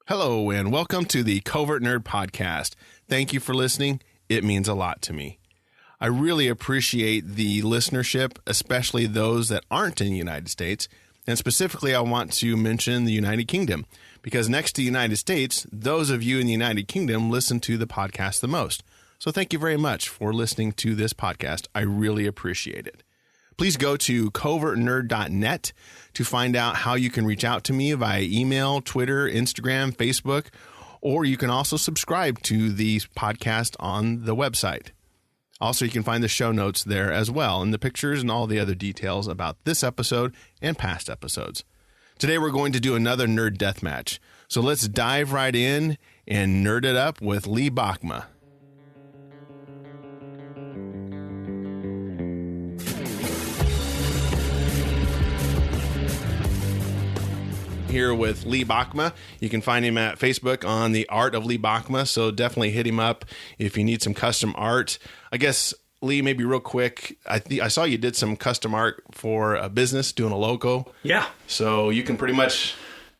Hello, and welcome to the Covert Nerd Podcast. Thank you for listening. It means a lot to me. I really appreciate the listenership, especially those that aren't in the United States. And specifically, I want to mention the United Kingdom, because next to the United States, those of you in the United Kingdom listen to the podcast the most. So thank you very much for listening to this podcast. I really appreciate it. Please go to covertnerd.net to find out how you can reach out to me via email, Twitter, Instagram, Facebook, or you can also subscribe to the podcast on the website. Also, you can find the show notes there as well, and the pictures and all the other details about this episode and past episodes. Today, we're going to do another Nerd Deathmatch. So let's dive right in and nerd it up with Lee Bokma. Here with Lee Bokma. You can find him at Facebook on the Art of Lee Bokma, so definitely hit him up if you need some custom art. I guess, Lee, maybe real quick, I saw you did some custom art for a business, doing a logo. Yeah. So you can pretty much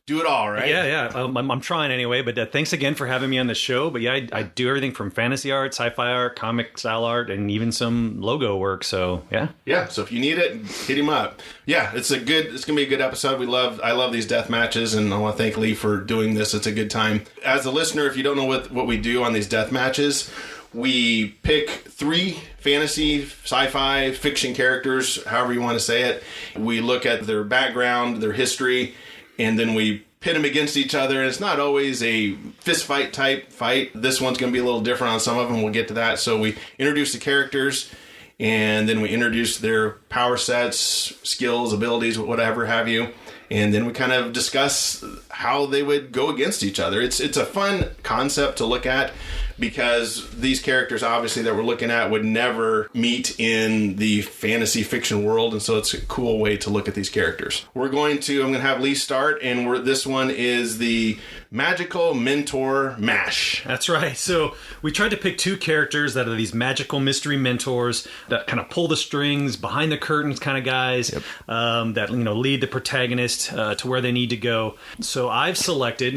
do it all, right? Yeah. I'm trying anyway, but thanks again for having me on the show. But yeah, I do everything from fantasy art, sci-fi art, comic style art, and even some logo work. So yeah. Yeah. So if you need it, hit him up. Yeah, it's gonna be a good episode. I love these death matches, and I want to thank Lee for doing this. It's a good time. As a listener, if you don't know what we do on these death matches, we pick 3 fantasy, sci-fi, fiction characters, however you want to say it. We look at their background, their history, and then we pit them against each other. And it's not always a fist fight type fight. This one's going to be a little different on some of them. We'll get to that. So we introduce the characters, and then we introduce their power sets, skills, abilities, whatever have you. And then we kind of discuss how they would go against each other. It's a fun concept to look at, because these characters, obviously, that we're looking at would never meet in the fantasy fiction world, and so it's a cool way to look at these characters. I'm going to have Lee start, and this one is the Magical Mentor Mash. That's right. So we tried to pick 2 characters that are these magical mystery mentors that kind of pull the strings, behind the curtains kind of guys. Yep. That lead the protagonist to where they need to go. So I've selected,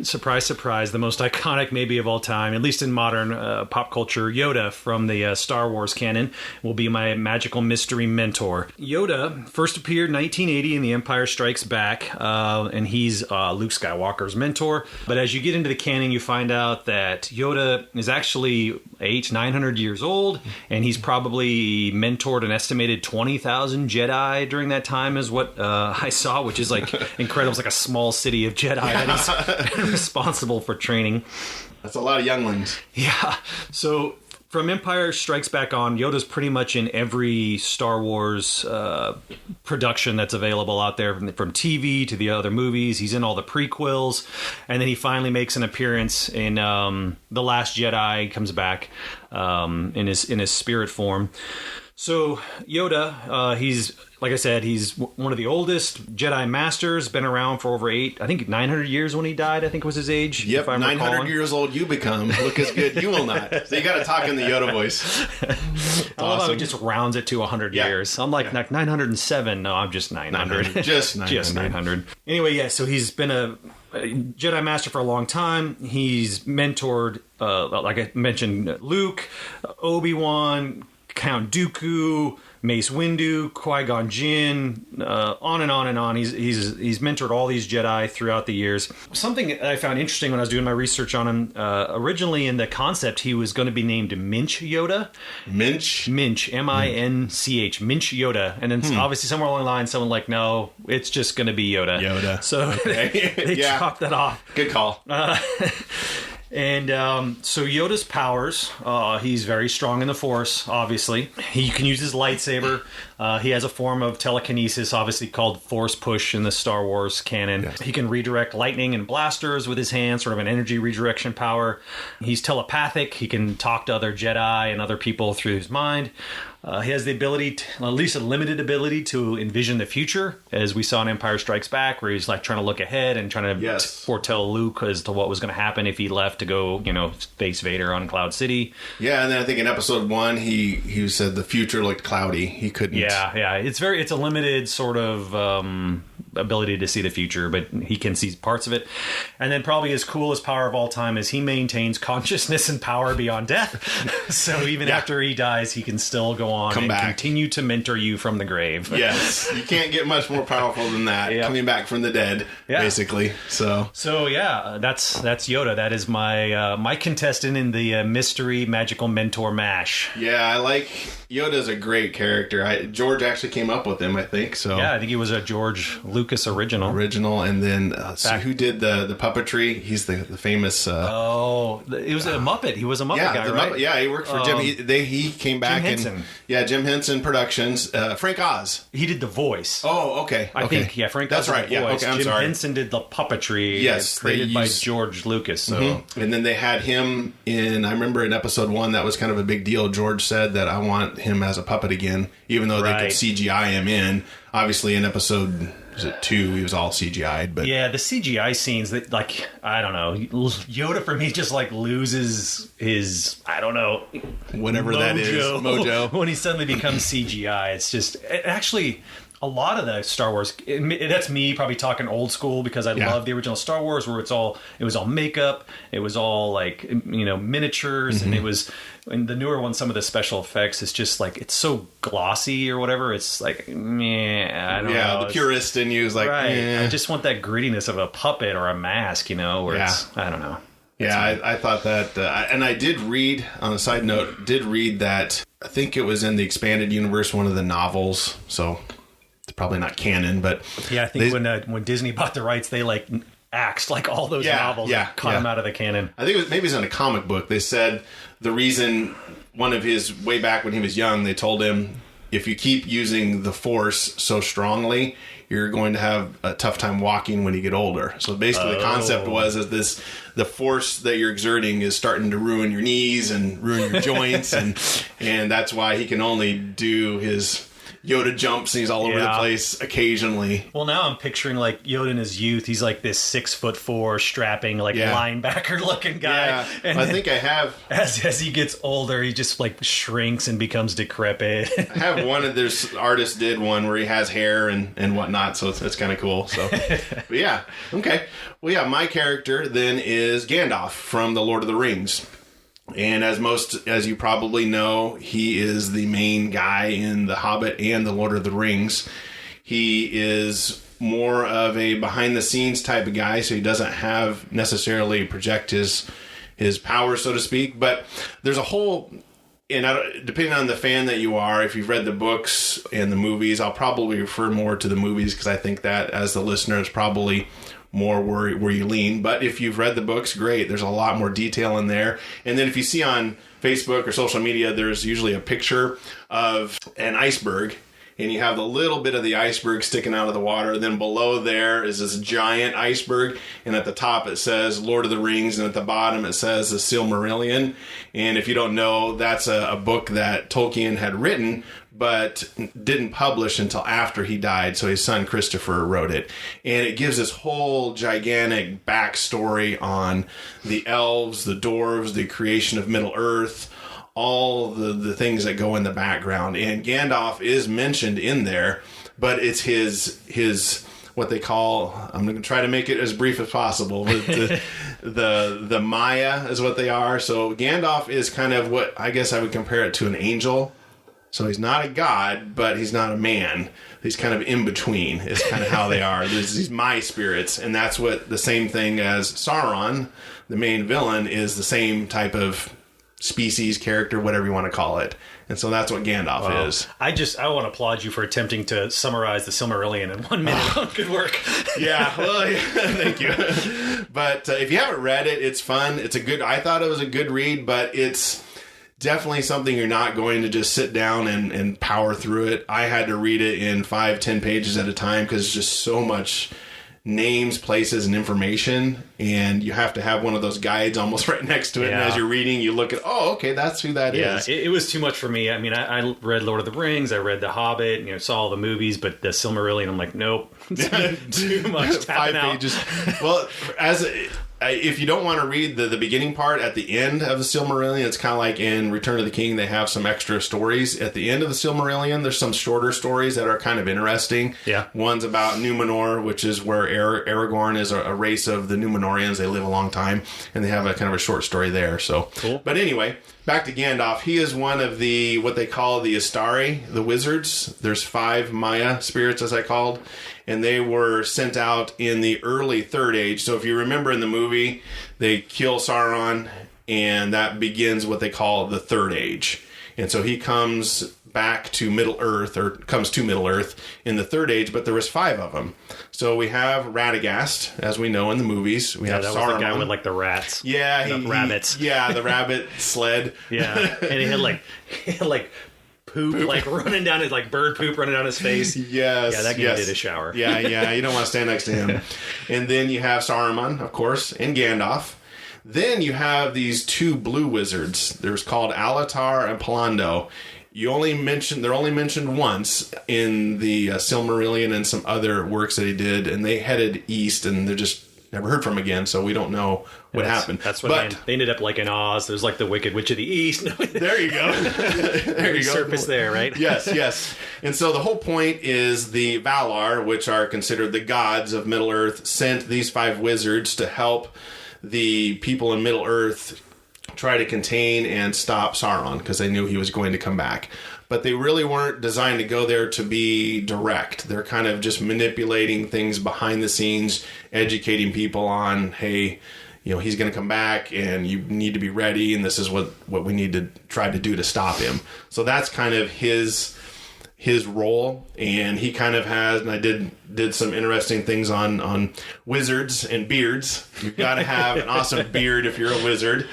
surprise, surprise, the most iconic maybe of all time, at least in modern pop culture, Yoda from the Star Wars canon will be my magical mystery mentor. Yoda first appeared in 1980 in The Empire Strikes Back, and he's Luke Skywalker's mentor. But as you get into the canon, you find out that Yoda is actually 900 years old, and he's probably mentored an estimated 20,000 Jedi during that time, is what I saw, which is like incredible. It's like a small city of Jedi that he's responsible for training. That's a lot of younglings. Yeah. So from Empire Strikes Back on, Yoda's pretty much in every Star Wars production that's available out there, from TV to the other movies. He's in all the prequels, and then he finally makes an appearance in The Last Jedi. He comes back in his spirit form. So Yoda, he's, like I said, he's one of the oldest Jedi Masters, been around for over 900 years when he died, I think was his age. Yep, 900 years old you become. Look as good you will not. So you got to talk in the Yoda voice. I love how he just rounds it to 100 years. I'm like 907. No, I'm just 900. Just 900. Just 900. Anyway, yeah, so he's been a Jedi Master for a long time. He's mentored, like I mentioned, Luke, Obi-Wan, Count Dooku, Mace Windu, Qui-Gon Jinn, on and on and on. He's mentored all these Jedi throughout the years. Something that I found interesting when I was doing my research on him, originally in the concept, he was going to be named Minch Yoda. Minch? Minch, M-I-N-C-H, Minch Yoda. And then obviously somewhere along the line, someone like, no, it's just going to be Yoda. Yoda. So they chopped that off. Good call. And so Yoda's powers, he's very strong in the Force, obviously. He can use his lightsaber. He has a form of telekinesis, obviously called Force Push in the Star Wars canon. Yes. He can redirect lightning and blasters with his hands, sort of an energy redirection power. He's telepathic. He can talk to other Jedi and other people through his mind. He has the ability, at least a limited ability, to envision the future, as we saw in Empire Strikes Back, where he's like trying to look ahead and trying to foretell Luke as to what was going to happen if he left to go, face Vader on Cloud City. Yeah, and then I think in Episode 1, he said the future looked cloudy. He couldn't. Yeah. It's a limited sort of ability to see the future, but he can see parts of it. And then probably his coolest power of all time is he maintains consciousness and power beyond death. So even after he dies, he can still go on and continue to mentor you from the grave. Yes, you can't get much more powerful than that. Coming back from the dead, basically. So yeah, that's Yoda. That is my contestant in the mystery magical mentor mash. Yeah, I like Yoda's a great character. George actually came up with him, I think. So yeah, I think he was a George Lucas original, and then so who did the puppetry? He's the famous. It was a Muppet. He was a Muppet guy, right? Yeah, he worked for Jim. He came back and Jim Henson Productions. Frank Oz. He did the voice. Oh, okay. I think Frank Oz. That's right. Yeah, okay. Jim Henson did the puppetry. Yes, created by George Lucas. So and then they had him in. I remember in episode 1 that was kind of a big deal. George said that I want him as a puppet again, even though they could CGI him in. Obviously, in episode 2, he was all CGI'd. But yeah, the CGI scenes that I don't know. Yoda for me just loses his whatever that is mojo when he suddenly becomes CGI. It's just actually. A lot of the Star Wars, that's me probably talking old school because I love the original Star Wars where it was all makeup, it was all miniatures, and it was in the newer one, some of the special effects is just it's so glossy or whatever. It's I don't know. The purist in you is I just want that grittiness of a puppet or a mask, where it's, I don't know. I thought that, and I did read, on a side note, that I think it was in the expanded universe, one of the novels, so... It's probably not canon, but I think when Disney bought the rights, they axed all those novels, caught them out of the canon. I think maybe it was in a comic book. They said the reason one of his way back when he was young, they told him if you keep using the Force so strongly, you're going to have a tough time walking when you get older. So basically, the concept was the force that you're exerting is starting to ruin your knees and ruin your joints, and that's why he can only do his Yoda jumps and he's all over the place occasionally. Well, now I'm picturing Yoda in his youth. He's this 6'4" strapping linebacker looking guy. Yeah, and I think I have. As he gets older, he just shrinks and becomes decrepit. I have one of there's artists did one where he has hair and whatnot, so it's kind of cool. So, but yeah, okay. Well, yeah, my character then is Gandalf from the Lord of the Rings. And as you probably know, he is the main guy in The Hobbit and The Lord of the Rings. He is more of a behind-the-scenes type of guy, so he doesn't have necessarily project his power, so to speak. But there's a whole... And depending on the fan that you are, if you've read the books and the movies, I'll probably refer more to the movies because I think that, as the listener, is probably... more where you lean. But if you've read the books, great. There's a lot more detail in there. And then if you see on Facebook or social media, there's usually a picture of an iceberg, and you have the little bit of the iceberg sticking out of the water. Then below there is this giant iceberg, and at the top it says Lord of the Rings, and at the bottom it says the Silmarillion. And if you don't know, that's a book that Tolkien had written, but didn't publish until after he died, so his son Christopher wrote it. And it gives this whole gigantic backstory on the elves, the dwarves, the creation of Middle-earth, all the things that go in the background. And Gandalf is mentioned in there, but it's his what they call, I'm going to try to make it as brief as possible, the Maya is what they are. So Gandalf is kind of what I guess I would compare it to an angel. So he's not a god, but he's not a man. He's kind of in between is kind of how they are. There's these my spirits, and that's what the same thing as Sauron, the main villain, is the same type of species, character, whatever you want to call it. And so that's what Gandalf is. I want to applaud you for attempting to summarize the Silmarillion in 1 minute. Good work. Yeah, well, thank you. But if you haven't read it, it's fun. I thought it was a good read, but it's definitely something you're not going to just sit down and power through it. I had to read it in 5-10 pages at a time because it's just so much names, places, and information, and you have to have one of those guides almost right next to it. And as you're reading, you look at, oh, okay, that's who that is. It was too much for me. I mean, I read Lord of the Rings, I read The Hobbit, saw all the movies, but the Silmarillion, I'm like, nope, too much. 5 pages. Well, if you don't want to read the beginning part at the end of the Silmarillion, it's kind of like in Return of the King, they have some extra stories. At the end of the Silmarillion, there's some shorter stories that are kind of interesting. Yeah. One's about Numenor, which is where Aragorn is a race of the Numenorians. They live a long time, and they have a kind of a short story there. So, cool. But anyway, back to Gandalf. He is one of the, what they call the Astari, the wizards. There's 5 Maya spirits, as I called, and they were sent out in the early Third Age. So if you remember in the movie, they kill Sauron, and that begins what they call the Third Age. And so he comes back to Middle-earth, or comes to Middle-earth in the Third Age, but there was 5 of them. So we have Radagast, as we know in the movies. We have that Saruman. was the guy with like the rats. Yeah, the rabbits. Yeah, the rabbit sled. Yeah, and he had like poop like running down his, like bird poop running down his face. Yes. Yeah, that guy did a shower. Yeah, you don't want to stand next to him. And then you have Saruman, of course, and Gandalf. Then you have these 2 blue wizards. There's called Alatar and Palando. They're only mentioned once in the Silmarillion and some other works that he did, and they headed east, and they're just never heard from again, so we don't know what happened. That's what they ended up like in Oz. There's like the Wicked Witch of the East. There you go. There you go. Surface there, right? Yes. And so the whole point is the Valar, which are considered the gods of Middle-earth, sent these 5 wizards to help the people in Middle-earth try to contain and stop Sauron, because they knew he was going to come back. But they really weren't designed to go there to be direct. They're kind of just manipulating things behind the scenes, educating people on, hey, he's going to come back and you need to be ready, and this is what we need to try to do to stop him. So that's kind of his role, and he kind of has, and I did some interesting things on wizards and beards. You've got to have an awesome beard if you're a wizard.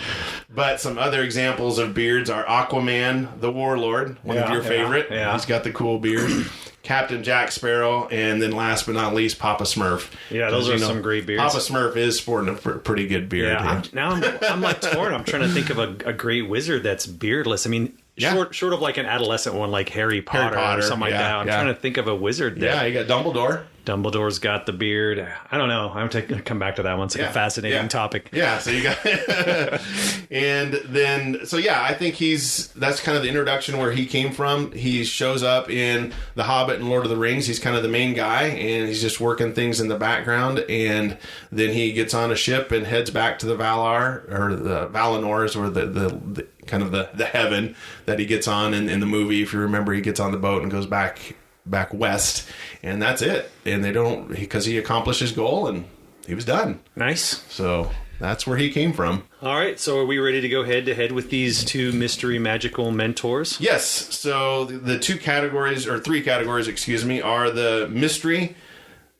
But some other examples of beards are Aquaman, the Warlord, one of your favorite. Yeah. He's got the cool beard. Captain Jack Sparrow, and then last but not least, Papa Smurf. Yeah, those are some great beards. Papa Smurf is sporting a pretty good beard. Yeah. I'm like torn. I'm trying to think of a great wizard that's beardless. I mean, short of like an adolescent one like Harry Potter or something like that. I'm trying to think of a wizard. You got Dumbledore. Dumbledore's got the beard. I don't know. I'm going to come back to that one. It's like a fascinating topic. Yeah, so you got... And then, I think that's kind of the introduction where he came from. He shows up in The Hobbit and Lord of the Rings. He's kind of the main guy, and he's just working things in the background. And then he gets on a ship and heads back to the Valar, or the Valinors, or the kind of the heaven that he gets on in the movie. If you remember, he gets on the boat and goes back west, and that's it. And they don't, because he accomplished his goal and he was done. Nice. So that's where he came from. All right, so are we ready to go head to head with these 2 mystery magical mentors? Yes. So the 3 categories, are the mystery,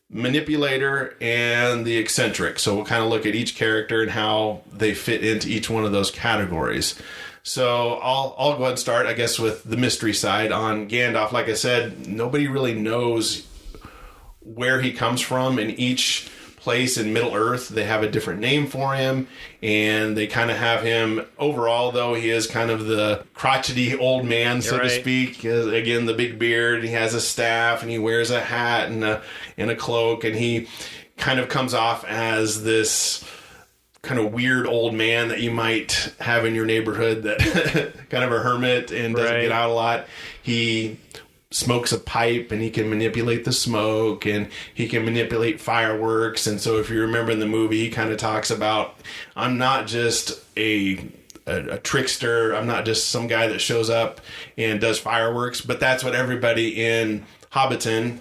manipulator, and the eccentric. So we'll kind of look at each character and how they fit into each one of those categories. So I'll go ahead and start, I guess, with the mystery side on Gandalf. Like I said, nobody really knows where he comes from. In each place in Middle-earth, they have a different name for him, and they kind of have him, overall, though, he is kind of the crotchety old man, so to speak. Again, the big beard, he has a staff, and he wears a hat and a cloak, and he kind of comes off as this kind of weird old man that you might have in your neighborhood, that kind of a hermit and doesn't get out a lot. He smokes a pipe, and he can manipulate the smoke, and he can manipulate fireworks. And so if you remember in the movie, he kind of talks about, I'm not just a trickster, I'm not just some guy that shows up and does fireworks, but that's what everybody in Hobbiton,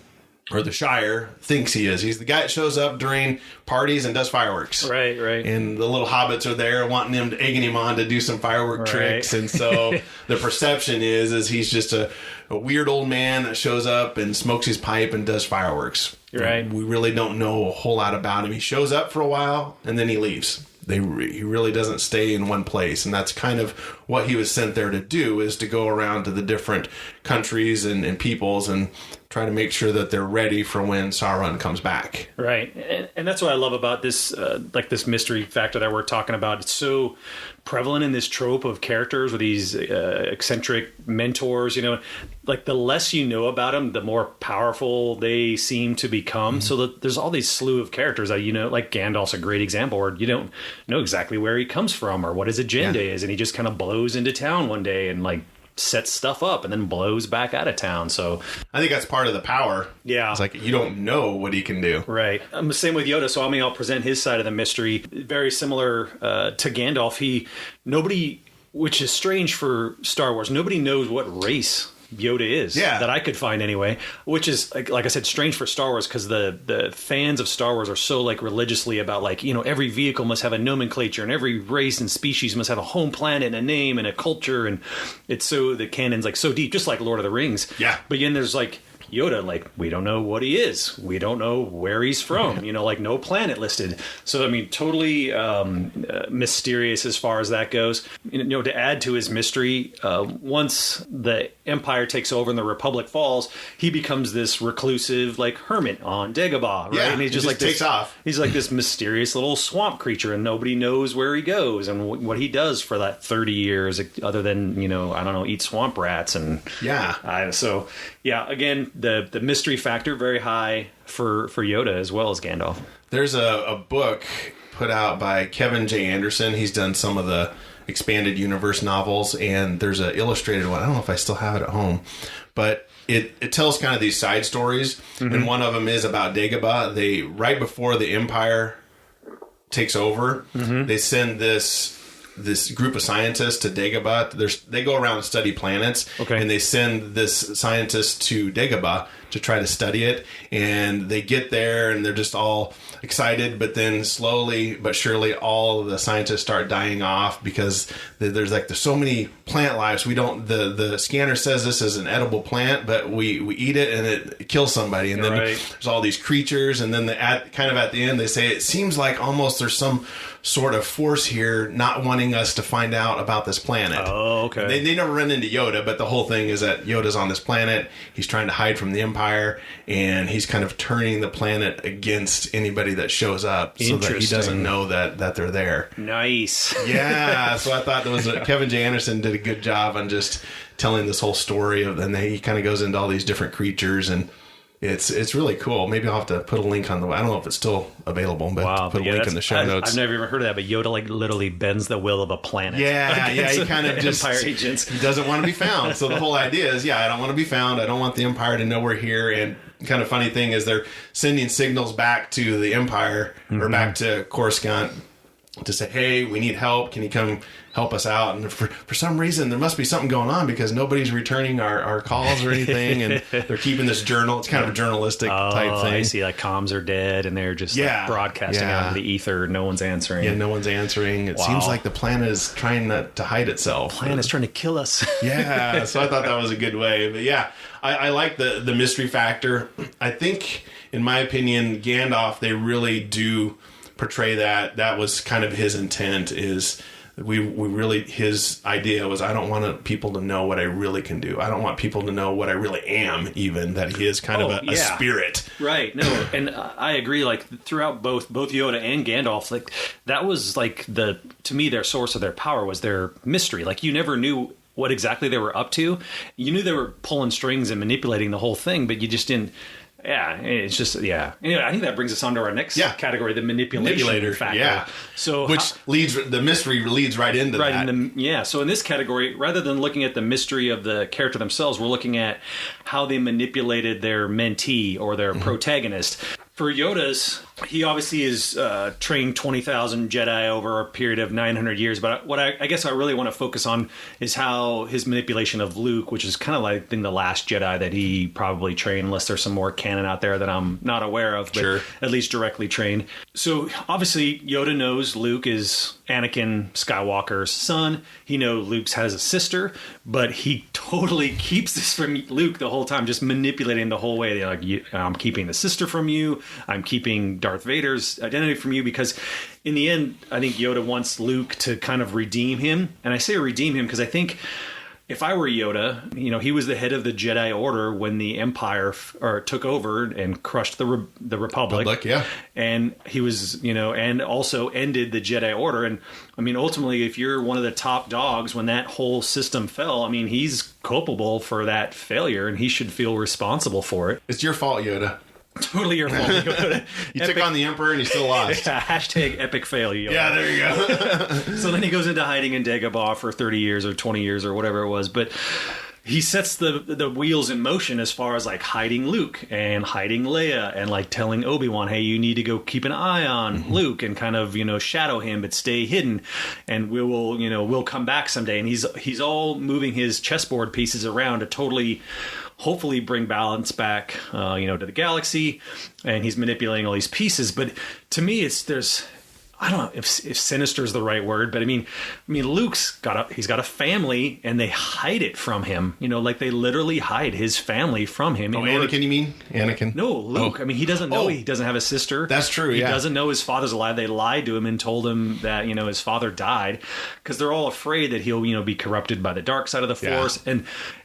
or the Shire, thinks he is. He's the guy that shows up during parties and does fireworks. Right. And the little hobbits are there wanting him, egging him on to do some firework tricks. And so the perception is he's just a weird old man that shows up and smokes his pipe and does fireworks. Right. We really don't know a whole lot about him. He shows up for a while and then he leaves. He really doesn't stay in one place, and that's kind of what he was sent there to do, is to go around to the different countries and peoples and try to make sure that they're ready for when Sauron comes back. Right. And that's what I love about this, like this mystery factor that we're talking about. It's so prevalent in this trope of characters with these eccentric mentors, you know, like the less you know about them, the more powerful they seem to become. So there's all these slew of characters that, you know, like Gandalf's a great example, where you don't know exactly where he comes from or what his agenda is. And he just kind of blows into town one day and like sets stuff up and then blows back out of town. So I think that's part of the power. Yeah. It's like you don't know what he can do. Right. The same with Yoda. So I'll present his side of the mystery. Very similar to Gandalf. Nobody, which is strange for Star Wars, nobody knows what race Yoda is, that I could find anyway, which is like I said, strange for Star Wars, because the fans of Star Wars are so like religiously about, like, you know, every vehicle must have a nomenclature and every race and species must have a home planet and a name and a culture, and it's so the canon's like so deep, just like Lord of the Rings. But then there's like Yoda, like, we don't know what he is. We don't know where he's from, you know, like no planet listed. So, I mean, totally mysterious as far as that goes. You know, to add to his mystery, once the Empire takes over and the Republic falls, he becomes this reclusive, like, hermit on Dagobah, right? And he's just like takes off. He's like this mysterious little swamp creature, and nobody knows where he goes and what he does for that 30 years, other than, you know, I don't know, eat swamp rats. And so, again, the mystery factor very high for Yoda as well as Gandalf. There's a book put out by Kevin J. Anderson. He's done some of the expanded universe novels, and there's an illustrated one. I don't know if I still have it at home, but it tells kind of these side stories, and one of them is about Dagobah. Right before the Empire takes over, they send this group of scientists to Dagobah. They go around and study planets, and they send this scientist to Dagobah to try to study it. And they get there, and they're just all excited. But then slowly but surely, all of the scientists start dying off because there's so many plant lives. We don't. The scanner says this is an edible plant, but we eat it and it kills somebody. And then there's all these creatures. And then at the end, they say it seems like almost there's some sort of force here not wanting us to find out about this planet. Oh, okay. They never run into Yoda, but the whole thing is that Yoda's on this planet. He's trying to hide from the Empire, and he's kind of turning the planet against anybody that shows up so that he doesn't know that they're there. Nice. Yeah, so I thought Kevin J. Anderson did a good job on just telling this whole story and then he kind of goes into all these different creatures, and it's really cool. Maybe I'll have to put a link on I don't know if it's still available, but put a link in the show notes. I've never even heard of that, but Yoda like literally bends the will of a planet. Yeah, he kind of just Empire agents. He doesn't want to be found. So the whole idea is, I don't want to be found. I don't want the Empire to know we're here. And kind of funny thing is they're sending signals back to the Empire or back to Coruscant to say, hey, we need help. Can you come help us out? And for some reason, there must be something going on because nobody's returning our calls or anything. And they're keeping this journal. It's kind of a journalistic type thing. I see, like comms are dead and they're just like broadcasting out into the ether. No one's answering. Yeah, no one's answering. It seems like the planet is trying to hide itself. The planet's trying to kill us. Yeah, so I thought that was a good way. But I like the mystery factor. I think, in my opinion, Gandalf, they really do portray that was kind of his intent. Is we really, his idea was, I don't want people to know what I really can do. I don't want people to know what I really am, even that he is kind of a spirit. Right. No, and I agree. Like throughout both Yoda and Gandalf, like that was like to me, their source of their power was their mystery. Like you never knew what exactly they were up to. You knew they were pulling strings and manipulating the whole thing, but you just didn't. Yeah, it's just, Anyway, I think that brings us on to our next category, the manipulator factor. Yeah. So the mystery leads right into that. So in this category, rather than looking at the mystery of the character themselves, we're looking at how they manipulated their mentee or their protagonist. For Yoda's, he obviously is trained 20,000 Jedi over a period of 900 years. But what I guess I really want to focus on is how his manipulation of Luke, which is kind of like the last Jedi that he probably trained, unless there's some more canon out there that I'm not aware of, but at least directly trained. So obviously Yoda knows Luke is Anakin Skywalker's son. He knows Luke has a sister, but he totally keeps this from Luke the whole time, just manipulating the whole way. They're like, I'm keeping the sister from you. I'm keeping Darth Vader's identity from you, because in the end, I think Yoda wants Luke to kind of redeem him. And I say redeem him because I think if I were Yoda, he was the head of the Jedi Order when the Empire took over and crushed the Republic. Yeah. And he was, and also ended the Jedi Order. And I mean, ultimately, if you're one of the top dogs when that whole system fell, I mean, he's culpable for that failure and he should feel responsible for it. It's your fault, Yoda. Totally your fault, Yoda. You took on the Emperor and you still lost. Yeah, hashtag epic fail, Yoda. Yeah, there you go. So then he goes into hiding in Dagobah for 30 years or 20 years or whatever it was. But he sets the wheels in motion as far as like hiding Luke and hiding Leia and like telling Obi-Wan, hey, you need to go keep an eye on Luke and kind of, shadow him, but stay hidden. And we'll come back someday. And he's all moving his chessboard pieces around to hopefully bring balance back, to the galaxy, and he's manipulating all these pieces. But to me, I don't know if sinister is the right word, but I mean, Luke's he's got a family, and they hide it from him. Like they literally hide his family from him. Oh, Anakin, you mean? Anakin? No, Luke. Oh. I mean, he doesn't know he doesn't have a sister. That's true. He Yeah. doesn't know his father's alive. They lied to him and told him that his father died because they're all afraid that he'll be corrupted by the dark side of the Force. Yeah.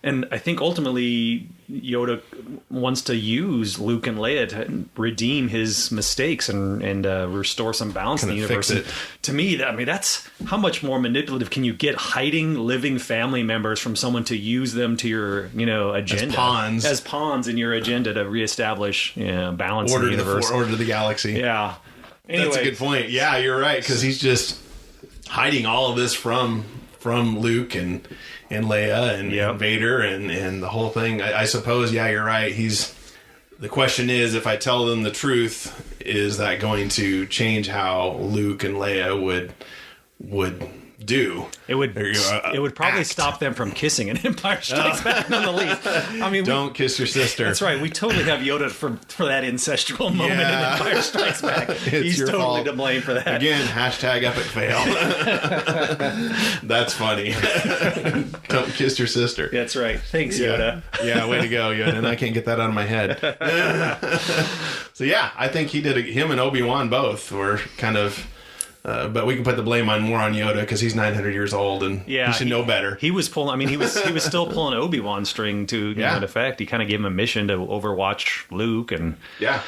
And I think ultimately Yoda wants to use Luke and Leia to redeem his mistakes and restore some balance in the universe. Fix it. To me, that's how much more manipulative can you get, hiding living family members from someone to use them to your agenda as pawns in your agenda to reestablish balance in the universe, order to the galaxy. Yeah, anyway, that's a good point. Yeah, you're right, because he's just hiding all of this from Luke and Leia and Vader and the whole thing. I suppose. Yeah, you're right. The question is, if I tell them the truth, is that going to change how Luke and Leia would do? It would probably stop them from kissing in Empire Strikes Back, none the least. I mean, don't kiss your sister. That's right. We totally have Yoda for that incestual moment in Empire Strikes Back. He's totally fault. To blame for that. Again, hashtag epic fail. That's funny. Don't kiss your sister. That's right. Thanks, Yoda. Yeah, way to go, Yoda. And I can't get that out of my head. So yeah, I think him and Obi-Wan both were kind of... but we can put the blame more on Yoda because he's 900 years old and he should know better. He was pulling. I mean, he was still pulling Obi-Wan's string to in effect. He kind of gave him a mission to overwatch Luke and yeah.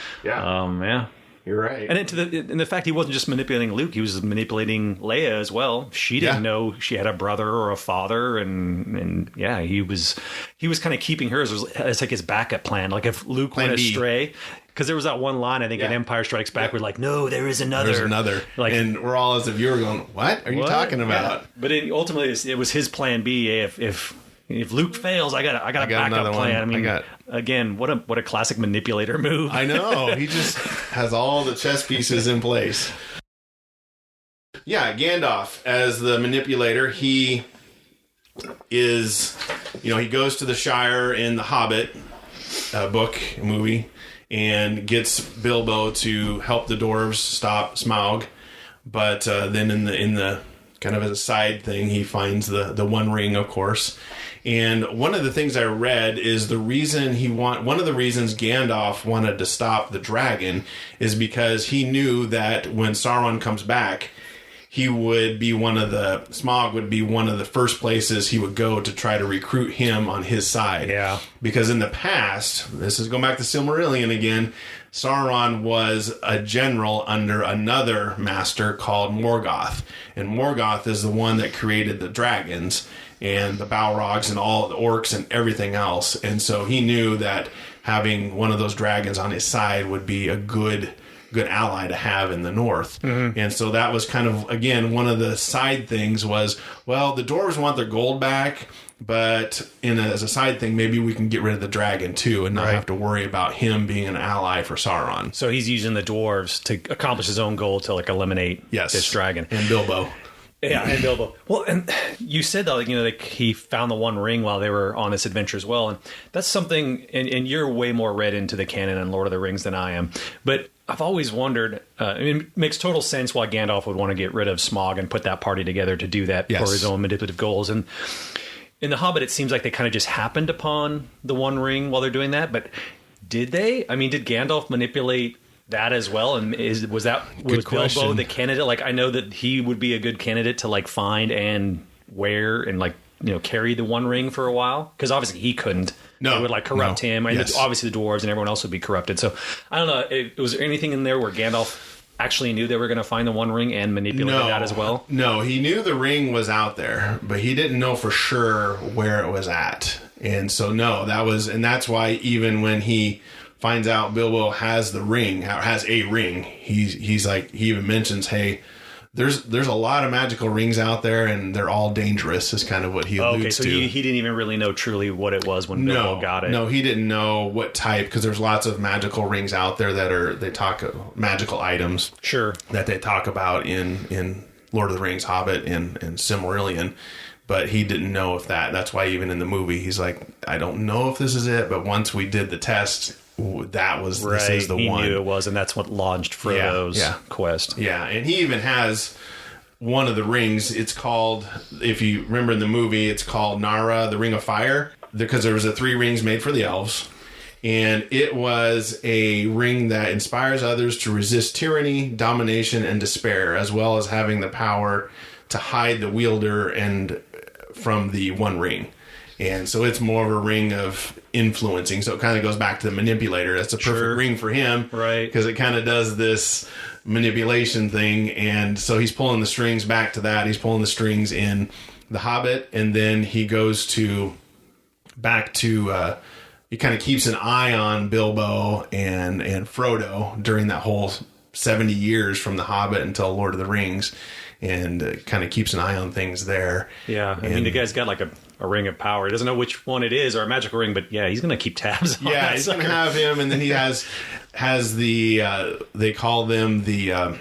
You're right. And in the fact he wasn't just manipulating Luke, he was manipulating Leia as well. She didn't know she had a brother or a father, and he was kind of keeping her as like his backup plan. Like if Luke went astray. Because there was that one line, I think, in Empire Strikes Back, where like, no, there is another. There's another. Like, and we're all, as a viewer, going, what are you talking about? Yeah. But ultimately, it was his plan B. If Luke fails, I got a backup plan. I mean, again, what a classic manipulator move. I know. He just has all the chess pieces in place. Yeah, Gandalf, as the manipulator, he is, he goes to the Shire in the Hobbit book, movie, and gets Bilbo to help the dwarves stop Smaug, but then in the kind of as a side thing, he finds the One Ring, of course. And one of the things I read is one of the reasons Gandalf wanted to stop the dragon is because he knew that when Sauron comes back, Smaug would be one of the first places he would go to try to recruit him on his side. Yeah. Because in the past, this is going back to Silmarillion again, Sauron was a general under another master called Morgoth. And Morgoth is the one that created the dragons and the Balrogs and all the orcs and everything else. And so he knew that having one of those dragons on his side would be a good ally to have in the north. Mm-hmm. And so that was kind of, again, one of the side things was, well, the dwarves want their gold back, but as a side thing, maybe we can get rid of the dragon too and not have to worry about him being an ally for Sauron. So he's using the dwarves to accomplish his own goal to eliminate this dragon. And Bilbo. Yeah, and Bilbo. Well, and you said that he found the One Ring while they were on this adventure as well, and that's something. And you're way more read into the canon and Lord of the Rings than I am, but I've always wondered. It makes total sense why Gandalf would want to get rid of Smaug and put that party together to do that for his own manipulative goals. And in The Hobbit, it seems like they kind of just happened upon the One Ring while they're doing that. But did they? I mean, did Gandalf manipulate that as well? And was Bilbo the candidate? Like, I know that he would be a good candidate to find and wear and carry the One Ring for a while, because obviously he couldn't. No, it would like corrupt him, and Yes. obviously the dwarves and everyone else would be corrupted. So I don't know. Was there anything in there where Gandalf actually knew they were going to find the One Ring and manipulate that as well? No, he knew the ring was out there, but he didn't know for sure where it was at. And so that's why even when he finds out Bilbo has the ring, has a ring, he's like, he even mentions, hey, there's a lot of magical rings out there, and they're all dangerous, is kind of what he alludes so to. he didn't even really know truly what it was when Bilbo got it. No, he didn't know what type, because there's lots of magical rings out there that they talk magical items. Sure. That they talk about in Lord of the Rings, Hobbit, and Silmarillion. But he didn't know if that's why even in the movie, he's like, I don't know if this is it, but once we did the test, this is the one. He knew it was, and that's what launched Frodo's quest. Yeah, and he even has one of the rings. It's called, if you remember in the movie, it's called Nara, the Ring of Fire, because there was 3 rings made for the elves. And it was a ring that inspires others to resist tyranny, domination, and despair, as well as having the power to hide the wielder and from the One Ring. And so it's more of a ring of influencing. So it kind of goes back to the manipulator. That's a perfect ring for him. Right. Because it kind of does this manipulation thing. And so he's pulling the strings back to that. He's pulling the strings in The Hobbit. And then he goes back to he kind of keeps an eye on Bilbo and Frodo during that whole 70 years from The Hobbit until Lord of the Rings. And kind of keeps an eye on things there. Yeah, I mean, the guy's got like a ring of power. He doesn't know which one it is, or a magical ring, but yeah, he's going to keep tabs on that he's sucker. going to have him, and then he has the, they call them the,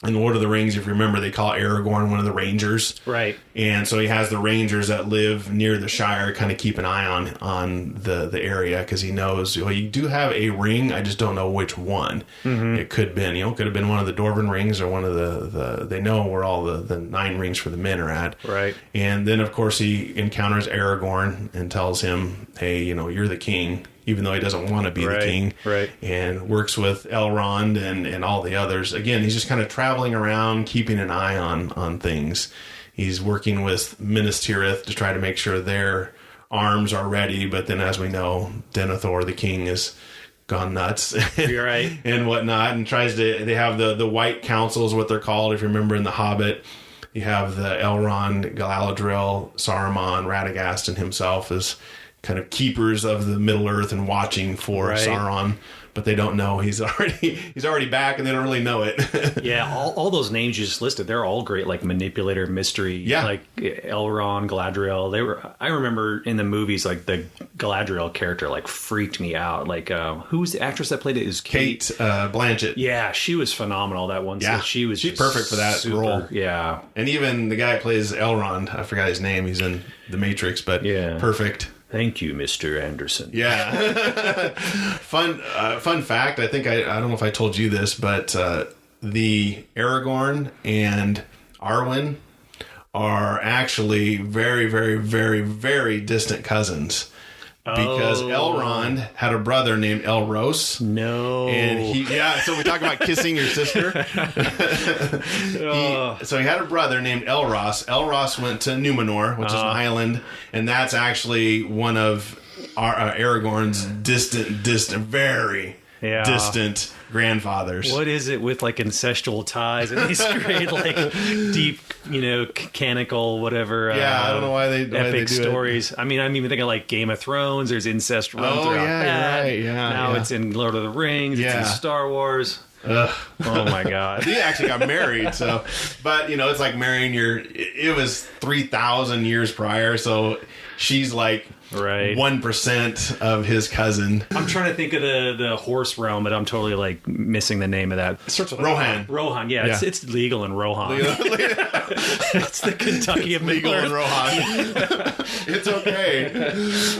in Lord of the Rings, if you remember, they call Aragorn one of the Rangers. Right. And so he has the Rangers that live near the Shire kind of keep an eye on the area, because he knows, well, you do have a ring, I just don't know which one. Mm-hmm. It could have been one of the Dwarven rings, or one of the they know where all the 9 rings for the men are at. Right. And then, of course, he encounters Aragorn and tells him, hey, you're the king, even though he doesn't want to be the king. Right. And works with Elrond and all the others. Again, he's just kind of traveling around, keeping an eye on things. He's working with Minas Tirith to try to make sure their arms are ready. But then, as we know, Denethor, the king, is gone nuts. You're right. And whatnot. And they have the White Council is what they're called. If you remember in The Hobbit, you have the Elrond, Galadriel, Saruman, Radagast, and himself as kind of keepers of the Middle Earth and watching for Sauron, but they don't know he's already back, and they don't really know it. Yeah, all those names you just listed, they're all great, like Manipulator, Mystery, like Elrond, Galadriel. I remember in the movies, like the Galadriel character like freaked me out. Like who's the actress that played it? Is Kate Blanchett. Yeah, she was phenomenal that one. Yeah, she's perfect for that role. Yeah, and even the guy who plays Elrond, I forgot his name. He's in The Matrix, but perfect. Thank you, Mr. Anderson. Yeah. Fun fact. I think I don't know if I told you this, but the Aragorn and Arwen are actually very, very, very, very distant cousins. Because Elrond had a brother named Elros. No. And so we talk about kissing your sister. So he had a brother named Elros. Elros went to Numenor, which is an island, and that's actually one of Aragorn's distant, very distant grandfathers. What is it with like ancestral ties and these great like deep, canonical whatever? I don't know why they epic do stories. It. I mean, I'm even thinking like Game of Thrones. There's incest running throughout that. Right. Now it's in Lord of the Rings. It's in Star Wars. Ugh. Oh my God. He actually got married, but it's like marrying it was 3,000 years prior, so she's like 1% of his cousin. I'm trying to think of the horse realm, but I'm totally like missing the name of that. It starts with Rohan. Rohan, yeah. It's legal in Rohan. It's the Kentucky of legal in Rohan. It's okay.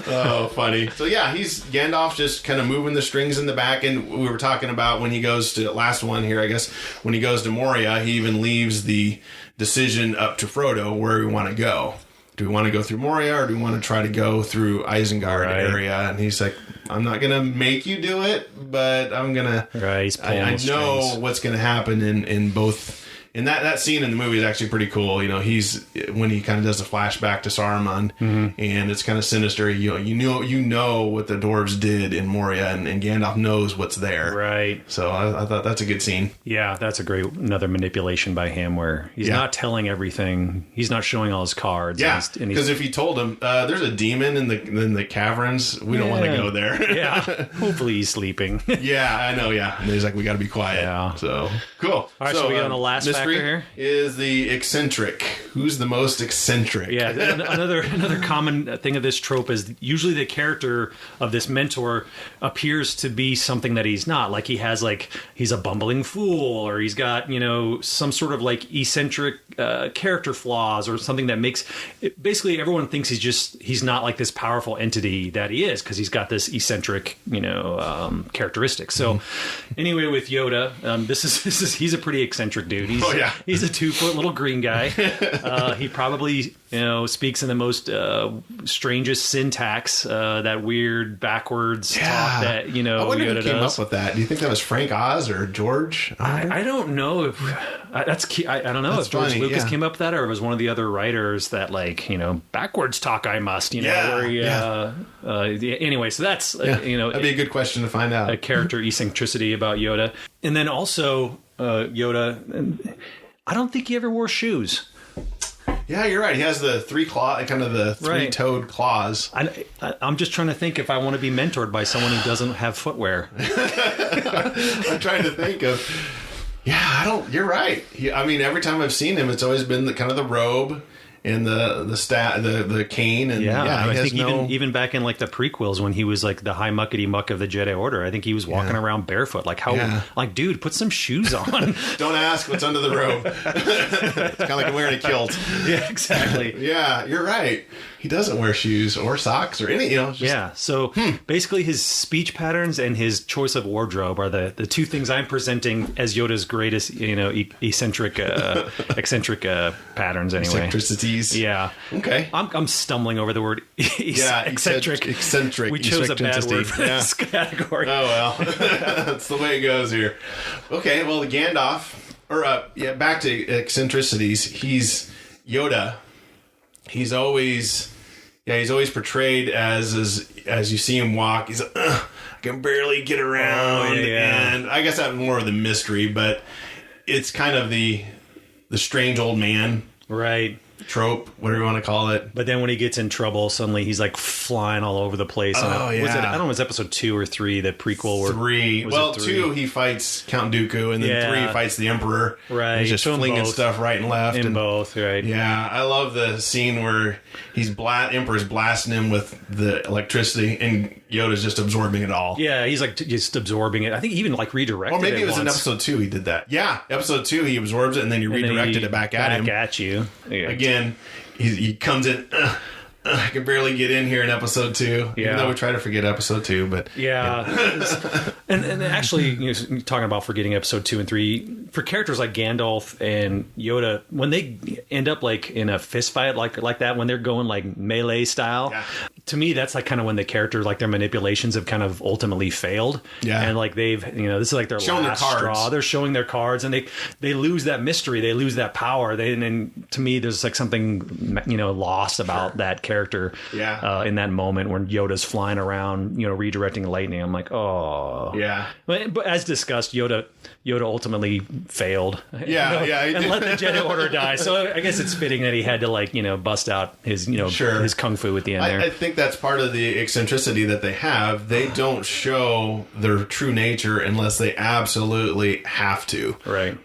Oh, funny. So he's Gandalf just kind of moving the strings in the back, and we were talking about when he goes to last one here, I guess, when he goes to Moria, he even leaves the decision up to Frodo where we want to go. Do we want to go through Moria, or do we want to try to go through Isengard area? And he's like, I'm not going to make you do it, but I'm going to... He's pulling I know strings. what's going to happen in both And that scene in the movie is actually pretty cool. You know, he's when he kind of does a flashback to Saruman, and it's kind of sinister. You know what the dwarves did in Moria, and Gandalf knows what's there. Right. So I thought that's a good scene. Yeah, that's another manipulation by him where he's not telling everything. He's not showing all his cards. Yeah, because if he told him there's a demon in the caverns, we don't want to go there. Yeah, hopefully he's sleeping. Yeah, I know. Yeah, and he's like, we got to be quiet. Yeah. So cool. All right, so we get on the last factor here. Is the eccentric? Who's the most eccentric? Yeah, another common thing of this trope is usually the character of this mentor appears to be something that he's not. Like he's a bumbling fool, or he's got some sort of like eccentric character flaws, or something that makes basically everyone thinks he's not like this powerful entity that he is, because he's got this eccentric characteristic. So anyway, with Yoda, he's a pretty eccentric dude. He's a 2-foot little green guy. He probably speaks in the most strangest syntax, that weird backwards talk that I wonder Yoda who came does. up with that. Do you think that was Frank Oz or George? I don't know if I don't know if George Lucas came up with that, or it was one of the other writers that backwards talk. I must anyway. So that's that'd be a good question to find out. A character eccentricity about Yoda, and then also Yoda. I don't think he ever wore shoes. Yeah, you're right. He has the three-toed claws. I'm just trying to think if I want to be mentored by someone who doesn't have footwear. I'm trying to think of. Yeah, I don't. You're right. Every time I've seen him, it's always been the robe and the cane, and I think even back in like the prequels when he was like the high muckety muck of the Jedi Order, I think he was walking around barefoot. Like dude, put some shoes on. Don't ask what's under the robe. It's kind of like wearing a kilt. Yeah, exactly. Yeah, you're right. He doesn't wear shoes or socks or any, So basically his speech patterns and his choice of wardrobe are the two things I'm presenting as Yoda's greatest, eccentric patterns anyway. Eccentricities. Yeah. Okay. I'm stumbling over the word eccentric. Eccentric. We chose a bad word for this category. Oh, well. That's the way it goes here. Okay, well, the Gandalf, back to eccentricities. He's Yoda. He's always portrayed as you see him walk. He's I can barely get around, and I guess that's more of the mystery, but it's kind of the strange old man, right? Trope, whatever you want to call it. But then when he gets in trouble, suddenly he's like flying all over the place. I don't know, it was episode 2 or 3, the prequel. 3. Well, 2 he fights Count Dooku, and then 3 he fights the Emperor. Right. He's just flinging stuff right and left. In both, right. Yeah, I love the scene where Emperor's blasting him with the electricity, and Yoda's just absorbing it all. Yeah, he's like just absorbing it. I think he even like redirected it. Or maybe it was in episode 2 he did that. Yeah, episode 2 he absorbs it, and then he redirected it back at him. Back at you. Yeah. Again, he comes in. I can barely get in here in episode 2. Even though we try to forget episode 2, but and actually, talking about forgetting episode 2 and 3, for characters like Gandalf and Yoda, when they end up like in a fist fight like that, when they're going like melee style, to me that's like kind of when the character, like their manipulations have kind of ultimately failed. Yeah, and like they've this is like their last straw. They're showing their cards, and they lose that mystery, they lose that power. And to me, there's like something lost about that character. In that moment when Yoda's flying around, redirecting lightning. I'm like, oh. Yeah. But as discussed, Yoda ultimately failed. And let the Jedi Order die. So I guess it's fitting that he had to bust out his, his kung fu at the end there. I think that's part of the eccentricity that they have. They don't show their true nature unless they absolutely have to. Right.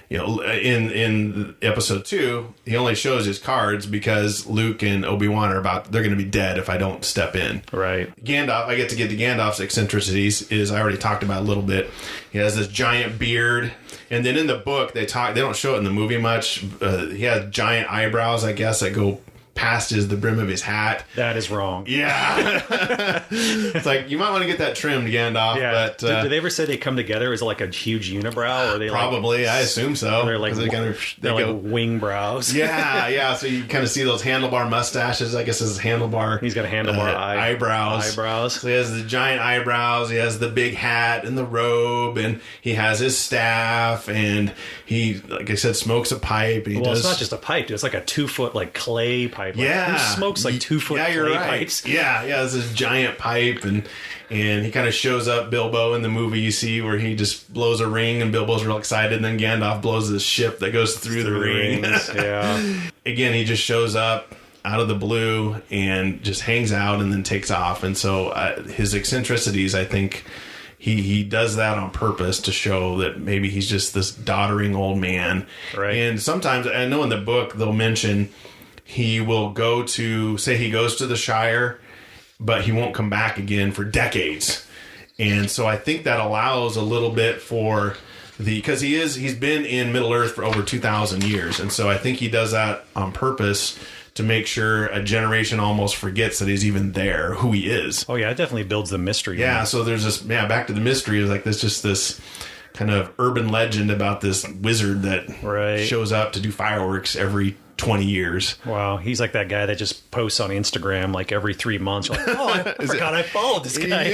In episode 2, he only shows his cards because Luke and Obi-Wan they're going to be dead if I don't step in. Right. Gandalf, I get to Gandalf's eccentricities, I already talked about a little bit. He has this giant beard, and then in the book they don't show it in the movie much. He has giant eyebrows, I guess, that go past the brim of his hat. That is wrong. Yeah. It's like, you might want to get that trimmed, Gandalf. Yeah. But Did they ever say they come together as like a huge unibrow? Or they probably, I assume so. They're like, like wing brows. Yeah. So you kind of see those handlebar mustaches. I guess his handlebar. He's got a handlebar eyebrows. So he has the giant eyebrows. He has the big hat and the robe, and he has his staff, and he, like I said, smokes a pipe. And it's not just a pipe, dude. It's like a 2-foot like clay pipe. Like, who smokes like 2-foot clay pipes? Yeah. It's this giant pipe, and he kind of shows up Bilbo in the movie. You see where he just blows a ring, and Bilbo's real excited, and then Gandalf blows this ship that goes through the ring. Yeah. Again, he just shows up out of the blue and just hangs out and then takes off. And so his eccentricities, I think he does that on purpose to show that maybe he's just this doddering old man. Right. And sometimes, I know in the book they'll mention he will go to, say he goes to the Shire, but he won't come back again for decades. And so I think that allows a little bit for because he's been in Middle Earth for over 2,000 years. And so I think he does that on purpose to make sure a generation almost forgets that he's even there, who he is. Oh yeah, it definitely builds the mystery. Yeah, so there's this, back to the mystery. It's like there's just this kind of urban legend about this wizard that shows up to do fireworks every 20 years. Wow, he's like that guy that just posts on Instagram like every 3 months. You're like, oh, I forgot I followed this guy.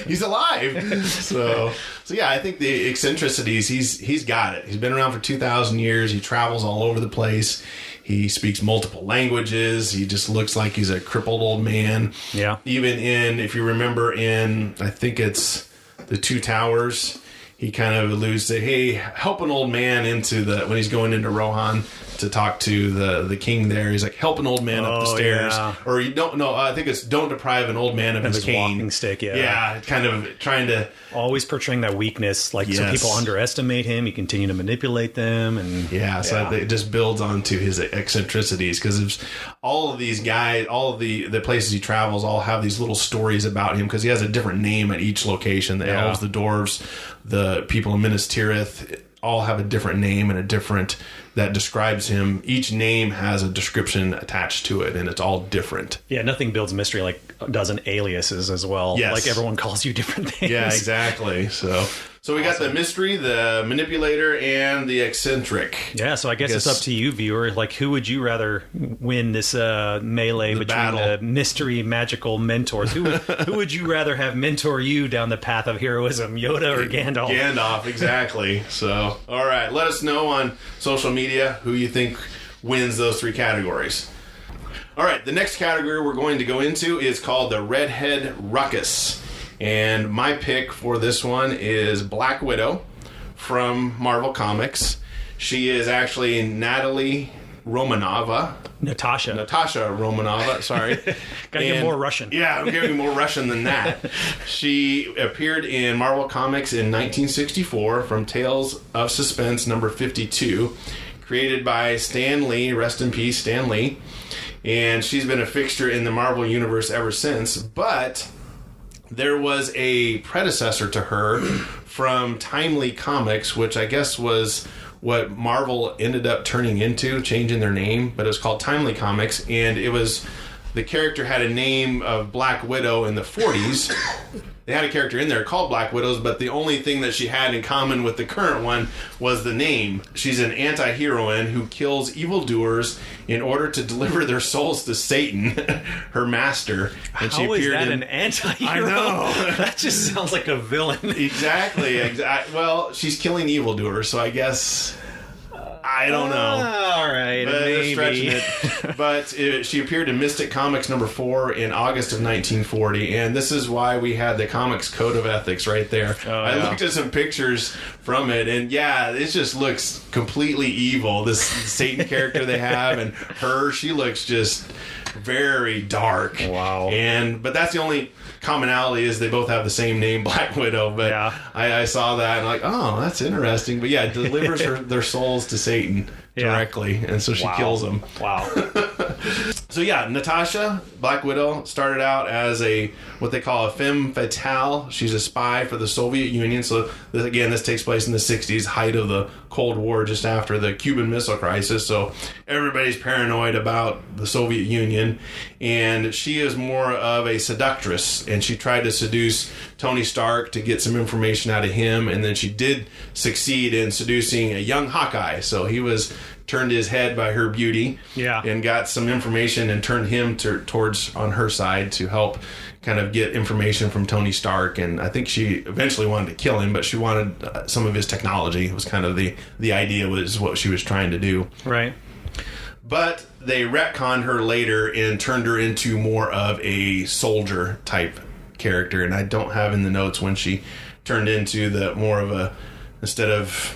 He's alive. So yeah, I think the eccentricities, he's got it. He's been around for 2,000 years. He travels all over the place. He speaks multiple languages. He just looks like he's a crippled old man. Yeah. Even if you remember I think it's The Two Towers, he kind of alludes to, hey, help an old man when he's going into Rohan to talk to the king there. He's like, help an old man up the stairs. Yeah. Or you don't know, I think it's don't deprive an old man of his cane. Walking stick, yeah. Yeah, kind of trying to... Always portraying that weakness, so people underestimate him, you continue to manipulate them. And so it just builds onto his eccentricities, because all of these guys, all of the places he travels, all have these little stories about him, because he has a different name at each location. The elves, the dwarves, the people in Minas Tirith, all have a different name and a different that describes him. Each name has a description attached to it, and it's all different. Yeah, nothing builds mystery like doesn't aliases as well. Yes. Like everyone calls you different things. Yeah, exactly. So we got the mystery, the manipulator, and the eccentric. Yeah, so I guess it's up to you, viewer. Like, who would you rather win this melee between the mystery magical mentors? Who would you rather have mentor you down the path of heroism, Yoda or Gandalf? Gandalf, exactly. So, all right, let us know on social media who you think wins those 3 categories. All right, the next category we're going to go into is called the Redhead Ruckus. And my pick for this one is Black Widow from Marvel Comics. She is actually Natasha Romanova, sorry. Gotta get more Russian. Yeah, I'm getting more Russian than that. She appeared in Marvel Comics in 1964 from Tales of Suspense number 52, created by Stan Lee, rest in peace, Stan Lee. And she's been a fixture in the Marvel Universe ever since, but there was a predecessor to her from Timely Comics, which I guess was what Marvel ended up turning into, changing their name, but it was called Timely Comics, and the character had a name of Black Widow in the 40s. They had a character in there called Black Widows, but the only thing that she had in common with the current one was the name. She's an anti-heroine who kills evildoers in order to deliver their souls to Satan, her master. And How is that an anti-hero? I know. That just sounds like a villain. Exactly. Well, she's killing evildoers, so I guess... I don't know. All right, maybe. Stretching it. But she appeared in Mystic Comics number 4 in August of 1940, and this is why we had the Comics Code of Ethics right there. I looked at some pictures from it, and it just looks completely evil. This Satan character they have, and she looks just very dark. Wow. But that's the only commonality is they both have the same name, Black Widow. But I saw that and that's interesting. But it delivers their souls to Satan directly, and so she kills them. Wow. So Natasha, Black Widow, started out as what they call a femme fatale. She's a spy for the Soviet Union. So this takes place in the 60s, height of the Cold War, just after the Cuban Missile Crisis. So everybody's paranoid about the Soviet Union. And she is more of a seductress. And she tried to seduce Tony Stark to get some information out of him. And then she did succeed in seducing a young Hawkeye. So he was turned his head by her beauty. Yeah. And got some information and turned him towards on her side to help kind of get information from Tony Stark. And I think she eventually wanted to kill him, but she wanted some of his technology. It was kind of the idea was what she was trying to do. Right. But they retconned her later and turned her into more of a soldier type character. And I don't have in the notes when she turned into the more of a, instead of,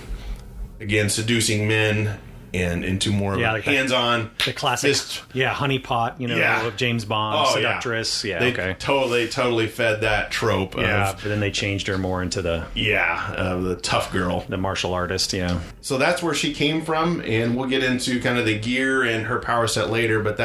again, seducing men, and into more of a like hands-on, the classic, honeypot, of James Bond, seductress. They totally fed that trope. But then they changed her more into the tough girl, the martial artist. Yeah. So that's where she came from, and we'll get into kind of the gear and her power set later. But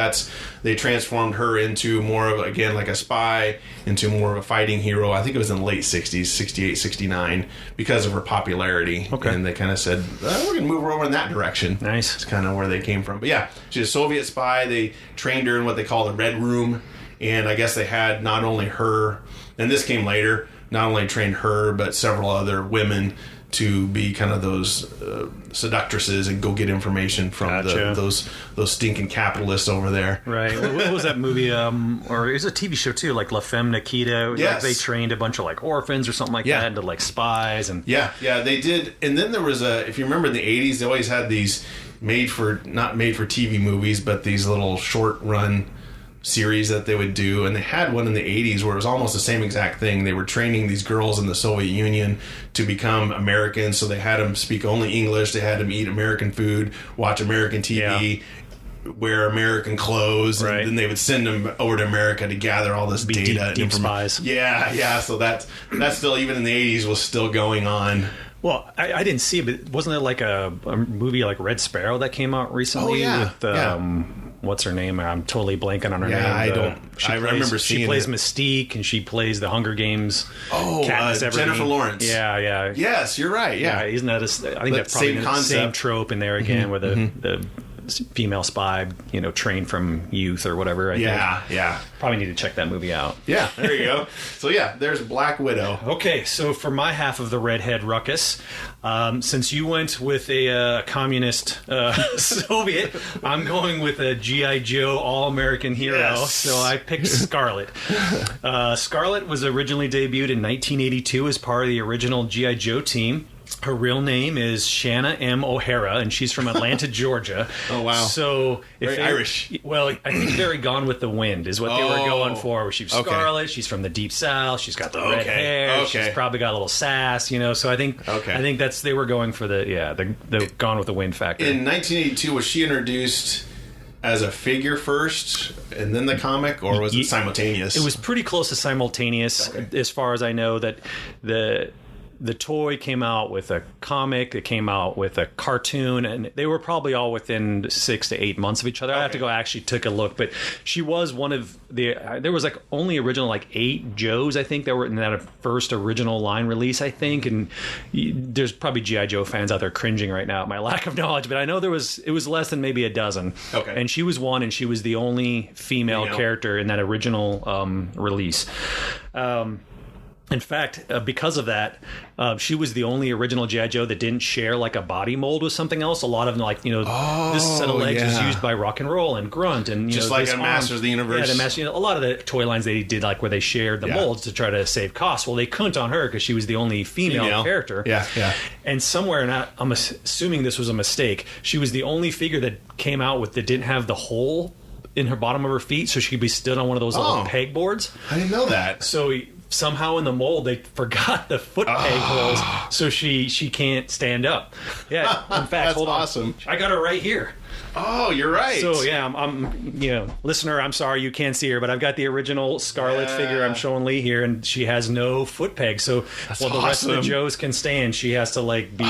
they transformed her into more of, again, like a spy, into more of a fighting hero. I think it was in the late 60s, 68, 69, because of her popularity. Okay. And they kind of said, we're going to move her over in that direction. Nice. It's kind of where they came from. But yeah, she's a Soviet spy. They trained her in what they call the Red Room. And I guess they had not only her, and this came later, not only trained her, but several other women to be kind of those seductresses and go get information from those stinking capitalists over there. Right. What was that movie? Or it was a TV show too, like La Femme Nikita. Yes. Like they trained a bunch of like orphans or something like that into like spies and. Yeah, they did. And then there was if you remember in the 80s, they always had these not made for TV movies, but these little short run series that they would do, and they had one in the 80s where it was almost the same exact thing. They were training these girls in the Soviet Union to become Americans, so they had them speak only English, they had them eat American food, watch American TV, wear American clothes, and then they would send them over to America to gather all this data. Deep spies. Yeah, so that's still, even in the 80s, was still going on. Well, I didn't see it, but wasn't there like a movie like Red Sparrow that came out recently with what's her name? I'm totally blanking on her name. I remember seeing she plays Mystique, and she plays the Hunger Games. Jennifer Lawrence. Yeah. Yes, you're right. Yeah, isn't that I think that's probably the same trope in there again, where the female spy, trained from youth or whatever. I think. Probably need to check that movie out. Yeah, there you go. So there's Black Widow. Okay, so for my half of the Redhead Ruckus, since you went with a communist Soviet, I'm going with a G.I. Joe All-American hero. Yes. So I picked Scarlett. Scarlett was originally debuted in 1982 as part of the original G.I. Joe team. Her real name is Shanna M. O'Hara, and she's from Atlanta, Georgia. Oh, wow. So very Irish. Well, I think very Gone with the Wind is what they were going for. Where she's Scarlet, she's from the Deep South, she's got the red hair, she's probably got a little sass, So I think that's they were going for the Gone with the Wind factor. In 1982, was she introduced as a figure first, and then the comic, or was it simultaneous? It was pretty close to simultaneous, as far as I know. That the toy came out with a comic, it came out with a cartoon, and they were probably all within 6 to 8 months of each other. I have to go actually take a look, but she was one of there was like only original 8 Joes, I think, that were in that first original line release, I think, and there's probably G.I. Joe fans out there cringing right now at my lack of knowledge, but I know it was less than maybe a dozen. Okay. And she was one, and she was the only female character in that original release. In fact, because of that, she was the only original G.I. Joe that didn't share like a body mold with something else. A lot of them, this set of legs was used by Rock and Roll and Grunt, and just like a Masters of the Universe. A lot of the toy lines they did where they shared the molds to try to save costs. Well, they couldn't on her because she was the only female character. Yeah. And somewhere, and I'm assuming this was a mistake, she was the only figure that came out that didn't have the hole in her bottom of her feet, so she could be stood on one of those little peg boards. I didn't know that. So somehow in the mold they forgot the foot peg holes, so she can't stand up. Yeah, in fact, hold on. Awesome. I got her right here. Oh, you're right. So I'm listener, I'm sorry you can't see her, but I've got the original Scarlet figure I'm showing Lee here, and she has no foot peg. So the rest of the Joes can stand, she has to be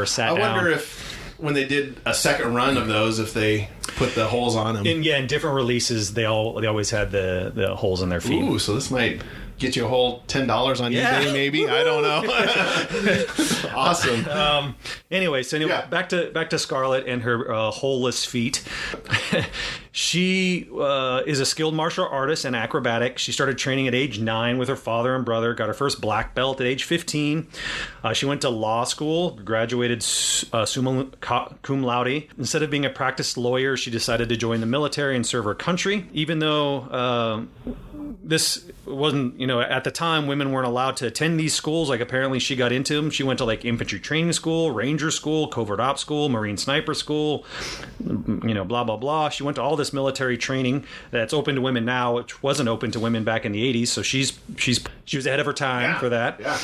sat down. I wonder if when they did a second run of those, if they put the holes on them. In different releases, they always had the holes in their feet. Ooh, so this might get you a whole $10 on eBay, maybe. I don't know. Awesome. Anyway, back to Scarlett and her holeless feet. She is a skilled martial artist and acrobatic. She started training at age 9 with her father and brother, got her first black belt at age 15. She went to law school, graduated summa cum laude. Instead of being a practiced lawyer, she decided to join the military and serve her country. Even though this wasn't, at the time, women weren't allowed to attend these schools. Like, apparently she got into them. She went to, like, infantry training school, ranger school, covert ops school, marine sniper school, blah, blah, blah. She went to all this military training that's open to women now, which wasn't open to women back in the 80s. So she was ahead of her time for that. Yeah.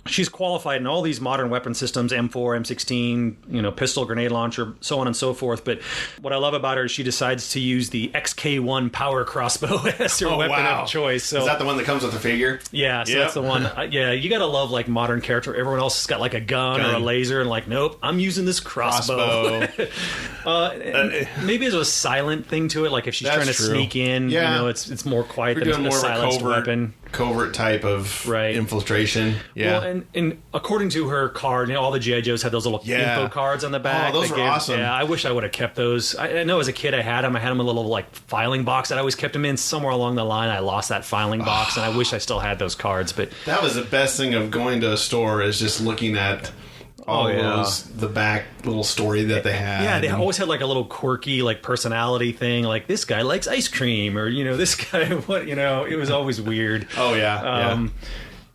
She's qualified in all these modern weapon systems, M4, M16, pistol, grenade launcher, so on and so forth. But what I love about her is she decides to use the XK1 power crossbow as her weapon of choice. So, is that the one that comes with the figure? Yeah, so that's the one. You gotta love, like, modern character. Everyone else has got, like, a gun or a laser, and, like, nope, I'm using this crossbow. Maybe there's a silent thing to it, like if she's trying to sneak in, it's more quiet than a silenced weapon. Covert type of infiltration. Yeah. Well, and according to her card, all the G.I. Joes had those little info cards on the back. Oh, those were awesome. Yeah, I wish I would have kept those. I know as a kid I had them. I had them in a little, like, filing box that I always kept them in. Somewhere along the line I lost that filing box, and I wish I still had those cards. But that was the best thing of going to a store, is just looking at those, the back little story that they had. Yeah, they always had, like, a little quirky, like, personality thing, like, this guy likes ice cream, or, this guy, it was always weird. Oh, yeah.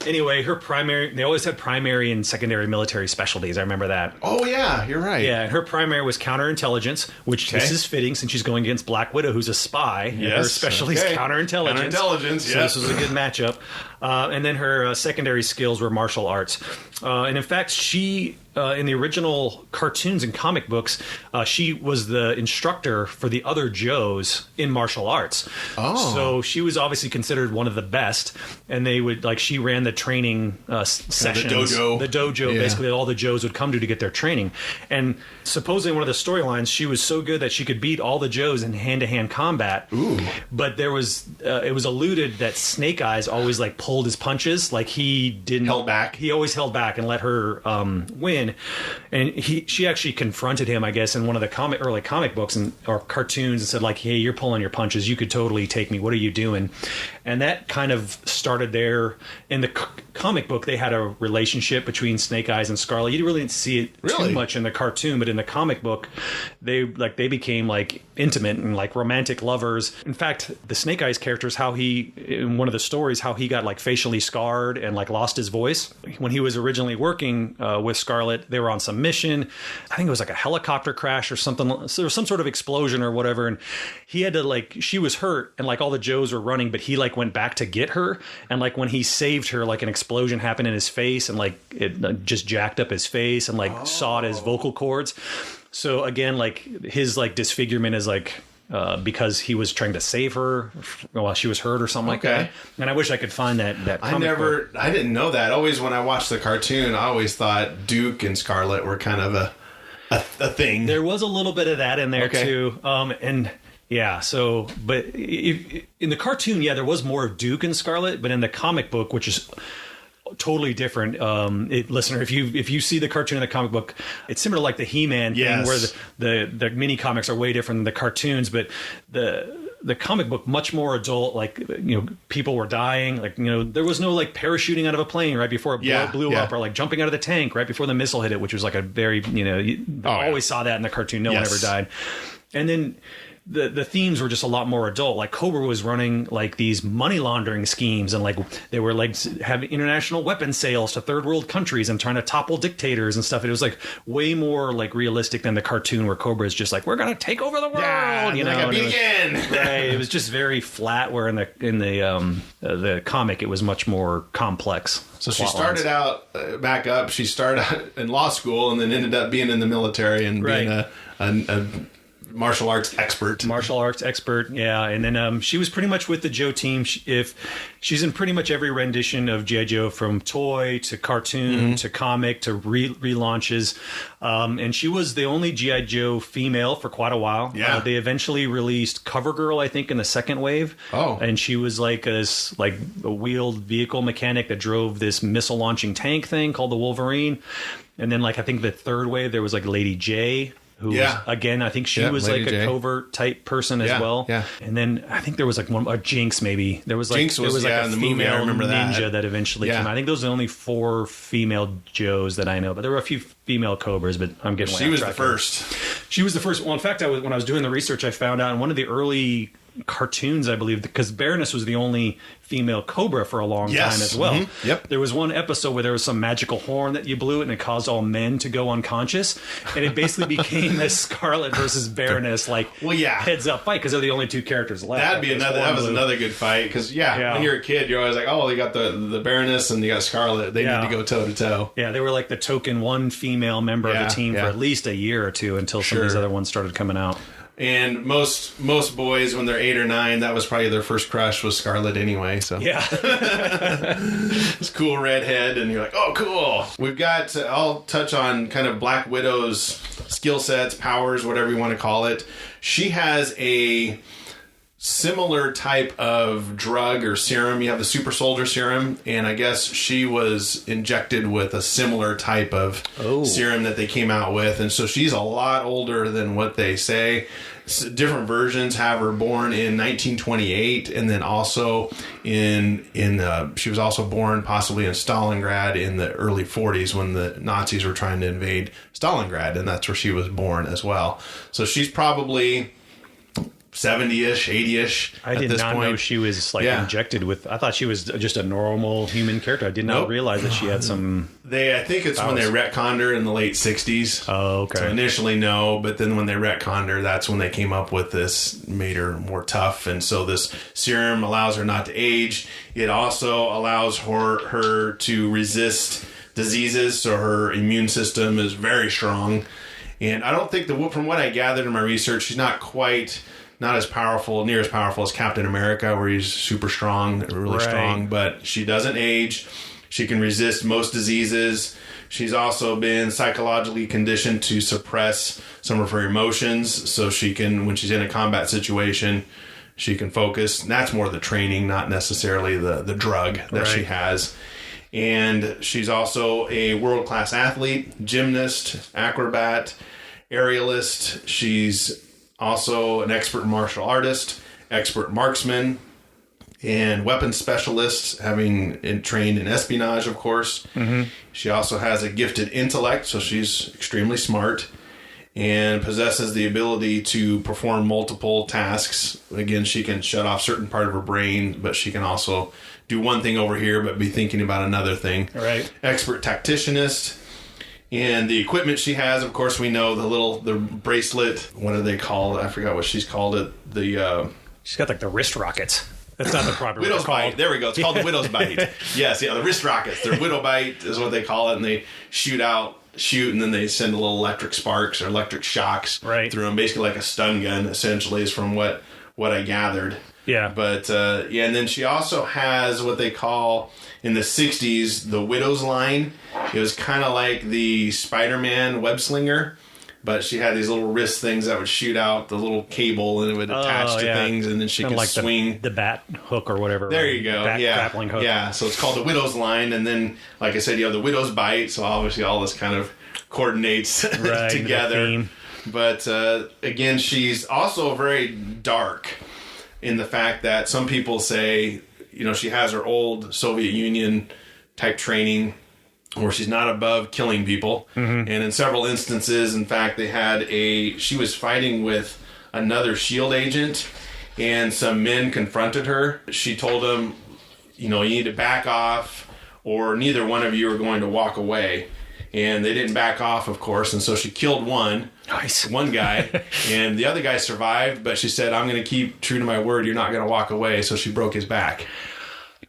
Anyway, they always had primary and secondary military specialties. I remember that. Oh, yeah, you're right. Yeah, and her primary was counterintelligence, which this is fitting since she's going against Black Widow, who's a spy. Yes. Her specialty is counterintelligence. So this was a good matchup. And then her secondary skills were martial arts. And in fact, she, in the original cartoons and comic books, she was the instructor for the other Joes in martial arts. Oh. So she was obviously considered one of the best. And they would, like, she ran the training sessions. The dojo, basically, that all the Joes would come to get their training. And supposedly one of the storylines, she was so good that she could beat all the Joes in hand-to-hand combat. Ooh. But there was, it was alluded that Snake Eyes always, like, pulled his punches. Like, he didn't... Held back. He always held back and let her win. And she actually confronted him, I guess, in one of the early comic books or cartoons, and said, like, hey, you're pulling your punches. You could totally take me. What are you doing? And that kind of started there. In the comic book, they had a relationship between Snake Eyes and Scarlett. You really didn't see it too much in the cartoon, but in the comic book, they became, like, intimate and, like, romantic lovers. In fact, the Snake Eyes character is how he, in one of the stories, how he got, like, facially scarred and, like, lost his voice. When he was originally working with Scarlett, they were on some mission. I think it was like a helicopter crash or something. So there was some sort of explosion or whatever, and he had to, like, she was hurt, and, like, all the Joes were running, but he, like, went back to get her, and, like, when he saved her, like, an explosion happened in his face, and, like, it just jacked up his face and, like, sawed his vocal cords. So again, like, his, like, disfigurement is, like, because he was trying to save her while she was hurt or something like that. And I wish I could find that comic book. I didn't know that. Always when I watched the cartoon, I always thought Duke and Scarlett were kind of a thing. There was a little bit of that in there too. And yeah, so, but in the cartoon, there was more of Duke and Scarlett, but in the comic book, which is totally different. Listener, if you see the cartoon and the comic book, it's similar to, like, the He-Man thing, where the mini comics are way different than the cartoons, but the comic book much more adult. Like, people were dying. Like, there was no, like, parachuting out of a plane right before it blew up, or, like, jumping out of the tank right before the missile hit it, which was, like, a very always saw that in the cartoon. No one ever died. And then the themes were just a lot more adult. Like, Cobra was running, like, these money laundering schemes, and, like, they were, like, having international weapons sales to third world countries and trying to topple dictators and stuff. It was, like, way more, like, realistic than the cartoon, where Cobra is just like, we're gonna take over the world. Again. Right, it was just very flat. Where in the comic, it was much more complex. So she started out back up. She started out in law school and then ended up being in the military and being a martial arts expert. Yeah. And then she was pretty much with the Joe team. She's in pretty much every rendition of G.I. Joe, from toy to cartoon to comic to relaunches. And she was the only G.I. Joe female for quite a while. Yeah. They eventually released CoverGirl, I think, in the second wave. Oh. And she was like a wheeled vehicle mechanic that drove this missile launching tank thing called the Wolverine. And then, like, I think the third wave, there was like Lady J, who was, again, I think she was Lady like J. a covert type person as well. Yeah. And then I think there was like a Jinx, maybe. There was like, Jinx was like a in the female movie, I remember ninja that eventually came out. I think those are the only 4 female Joes that I know, but there were a few female Cobras, but I'm getting way She off was the track first. here. She was the first. Well, in fact, when I was doing the research, I found out in one of the early cartoons, I believe, because Baroness was the only female Cobra for a long time as well. Mm-hmm. Yep. There was one episode where there was some magical horn that you blew and it caused all men to go unconscious, and it basically became this Scarlett versus Baroness heads up fight because they're the only 2 characters left. That was another good fight because when you're a kid, you're always like, oh, they got the Baroness and you got Scarlett. They need to go toe to toe. Yeah, they were like the token one female member of the team for at least a year or 2 until some of these other ones started coming out. And most boys, when they're 8 or 9, that was probably their first crush was Scarlett anyway. So it's cool redhead, and you're like, oh, cool. We've got. I'll touch on kind of Black Widow's skill sets, powers, whatever you want to call it. She has a similar type of drug or serum. You have the super soldier serum, and I guess she was injected with a similar type of serum that they came out with, and so she's a lot older than what they say. Different versions have her born in 1928, and then also she was also born possibly in Stalingrad in the early 40s when the Nazis were trying to invade Stalingrad, and that's where she was born as well. So she's probably 70-ish, 80-ish. I did not know she was injected with. I thought she was just a normal human character. I did not realize that she had some. I think it's when they retconned her in the late 60s. Oh, okay. So initially, no, but then when they retconned her, that's when they came up with this, made her more tough. And so this serum allows her not to age. It also allows her to resist diseases, so her immune system is very strong. And I don't think from what I gathered in my research, she's not as powerful, near as powerful as Captain America, where he's super strong, really strong, but she doesn't age. She can resist most diseases. She's also been psychologically conditioned to suppress some of her emotions, so she can, when she's in a combat situation, she can focus. And that's more the training, not necessarily the drug that she has. And she's also a world-class athlete, gymnast, acrobat, aerialist. She's also an expert martial artist, expert marksman, and weapons specialist, having trained in espionage, of course. Mm-hmm. She also has a gifted intellect, so she's extremely smart, and possesses the ability to perform multiple tasks. Again, she can shut off certain part of her brain, but she can also do one thing over here, but be thinking about another thing. Right. Expert tacticianist. And the equipment she has, of course, we know the bracelet. What do they call it? I forgot what she's called it. She's got like the wrist rockets. That's not the proper Widow's Bite. There we go. It's called the Widow's Bite. Yes, the wrist rockets. Their Widow Bite is what they call it, and they shoot, and then they send a little electric sparks or electric shocks through them, basically like a stun gun. Essentially, is from what I gathered. Yeah. But and then she also has what they call in the 60s the Widow's line. It was kind of like the Spider-Man web slinger, but she had these little wrist things that would shoot out the little cable, and it would attach to things, and then she could like swing the bat hook or whatever. There you go. Grappling hook. Yeah. So it's called the Widow's line, and then, like I said, you have the Widow's Bite. So obviously all this kind of coordinates together. But again, she's also very dark in the fact that some people say, she has her old Soviet Union type training where she's not above killing people. Mm-hmm. And in several instances, in fact, she was fighting with another SHIELD agent, and some men confronted her. She told them, you need to back off, or neither one of you are going to walk away. And they didn't back off, of course, and so she killed one guy, and the other guy survived, but she said, I'm going to keep true to my word, you're not going to walk away, so she broke his back.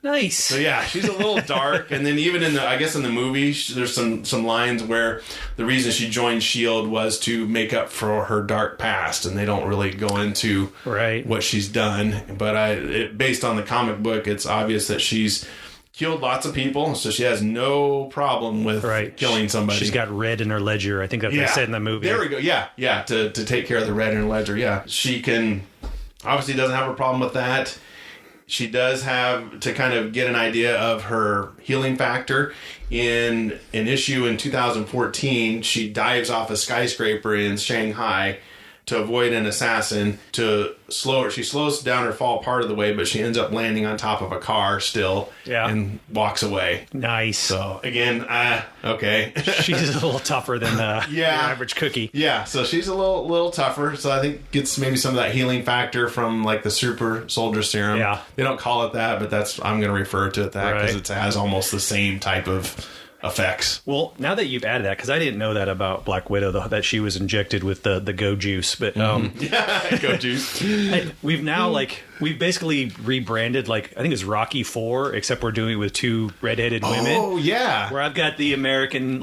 Nice. So yeah, she's a little dark, and then even in the movie, there's some lines where the reason she joined Shield was to make up for her dark past, and they don't really go into what she's done. But based on the comic book, it's obvious that she's killed lots of people, so she has no problem with killing somebody. She's got red in her ledger. I think that they said in the movie. There we go. Yeah, to take care of the red in her ledger. Yeah, she obviously doesn't have a problem with that. She does have to kind of get an idea of her healing factor. In an issue in 2014, she dives off a skyscraper in Shanghai to avoid an assassin. She slows down her fall part of the way, but she ends up landing on top of a car still and walks away. Nice. So again, okay. She's a little tougher than your average cookie. Yeah, so she's a little tougher. So I think gets maybe some of that healing factor from like the super soldier serum. Yeah. They don't call it that, but I'm going to refer to it that because it has almost the same type of effects. Well, now that you've added that, because I didn't know that about Black Widow, that she was injected with the go juice, but go juice. We've basically rebranded, I think it's Rocky 4, except we're doing it with two redheaded women. Oh yeah, where I've got the American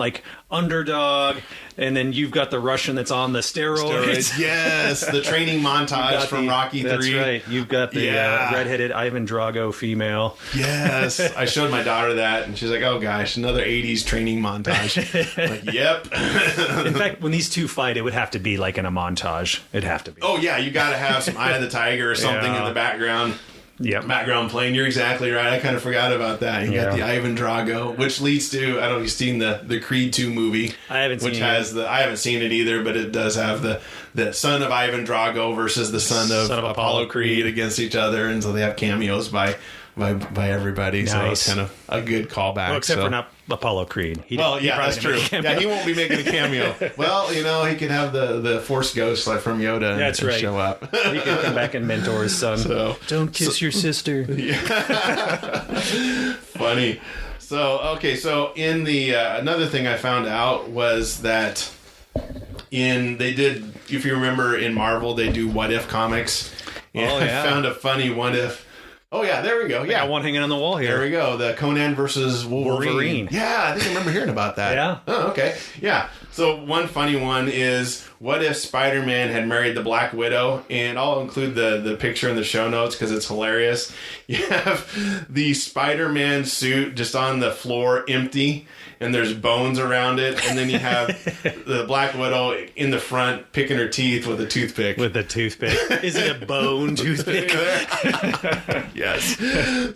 underdog, and then you've got the Russian that's on the steroids. Yes, the training montage from Rocky 3. That's right. You've got the redheaded Ivan Drago female. Yes, I showed my daughter that, and she's like, "Oh gosh, another '80s training montage." I'm like, yep. In fact, when these two fight, it would have to be in a montage. It'd have to be. Oh yeah, you got to have some Eye of the Tiger or something in the background. Yep. Background playing. You're exactly right. I kind of forgot about that. You got the Ivan Drago, which leads to, I don't know if you've seen the Creed 2 movie. I haven't seen it. I haven't seen it either, but it does have the son of Ivan Drago versus the son of Apollo Creed against each other, and so they have cameos by everybody. Nice. So it's kind of a good callback. Well, except for not Apollo Creed. That's true. Yeah, he won't be making a cameo. Well, he can have the Force Ghost from Yoda and show up. He can come back and mentor his son. So, don't kiss your sister. Funny. So in the another thing I found out was that if you remember in Marvel, they do What If comics. And I found a funny What If. Oh, yeah, there we go. Yeah. I got one hanging on the wall here. There we go. The Conan versus Wolverine. Yeah, I think I remember hearing about that. Yeah. Oh, okay. Yeah. So one funny one is, what if Spider-Man had married the Black Widow? And I'll include the picture in the show notes because it's hilarious. You have the Spider-Man suit just on the floor empty, and there's bones around it. And then you have the Black Widow in the front picking her teeth with a toothpick. Is it a bone toothpick? Yes.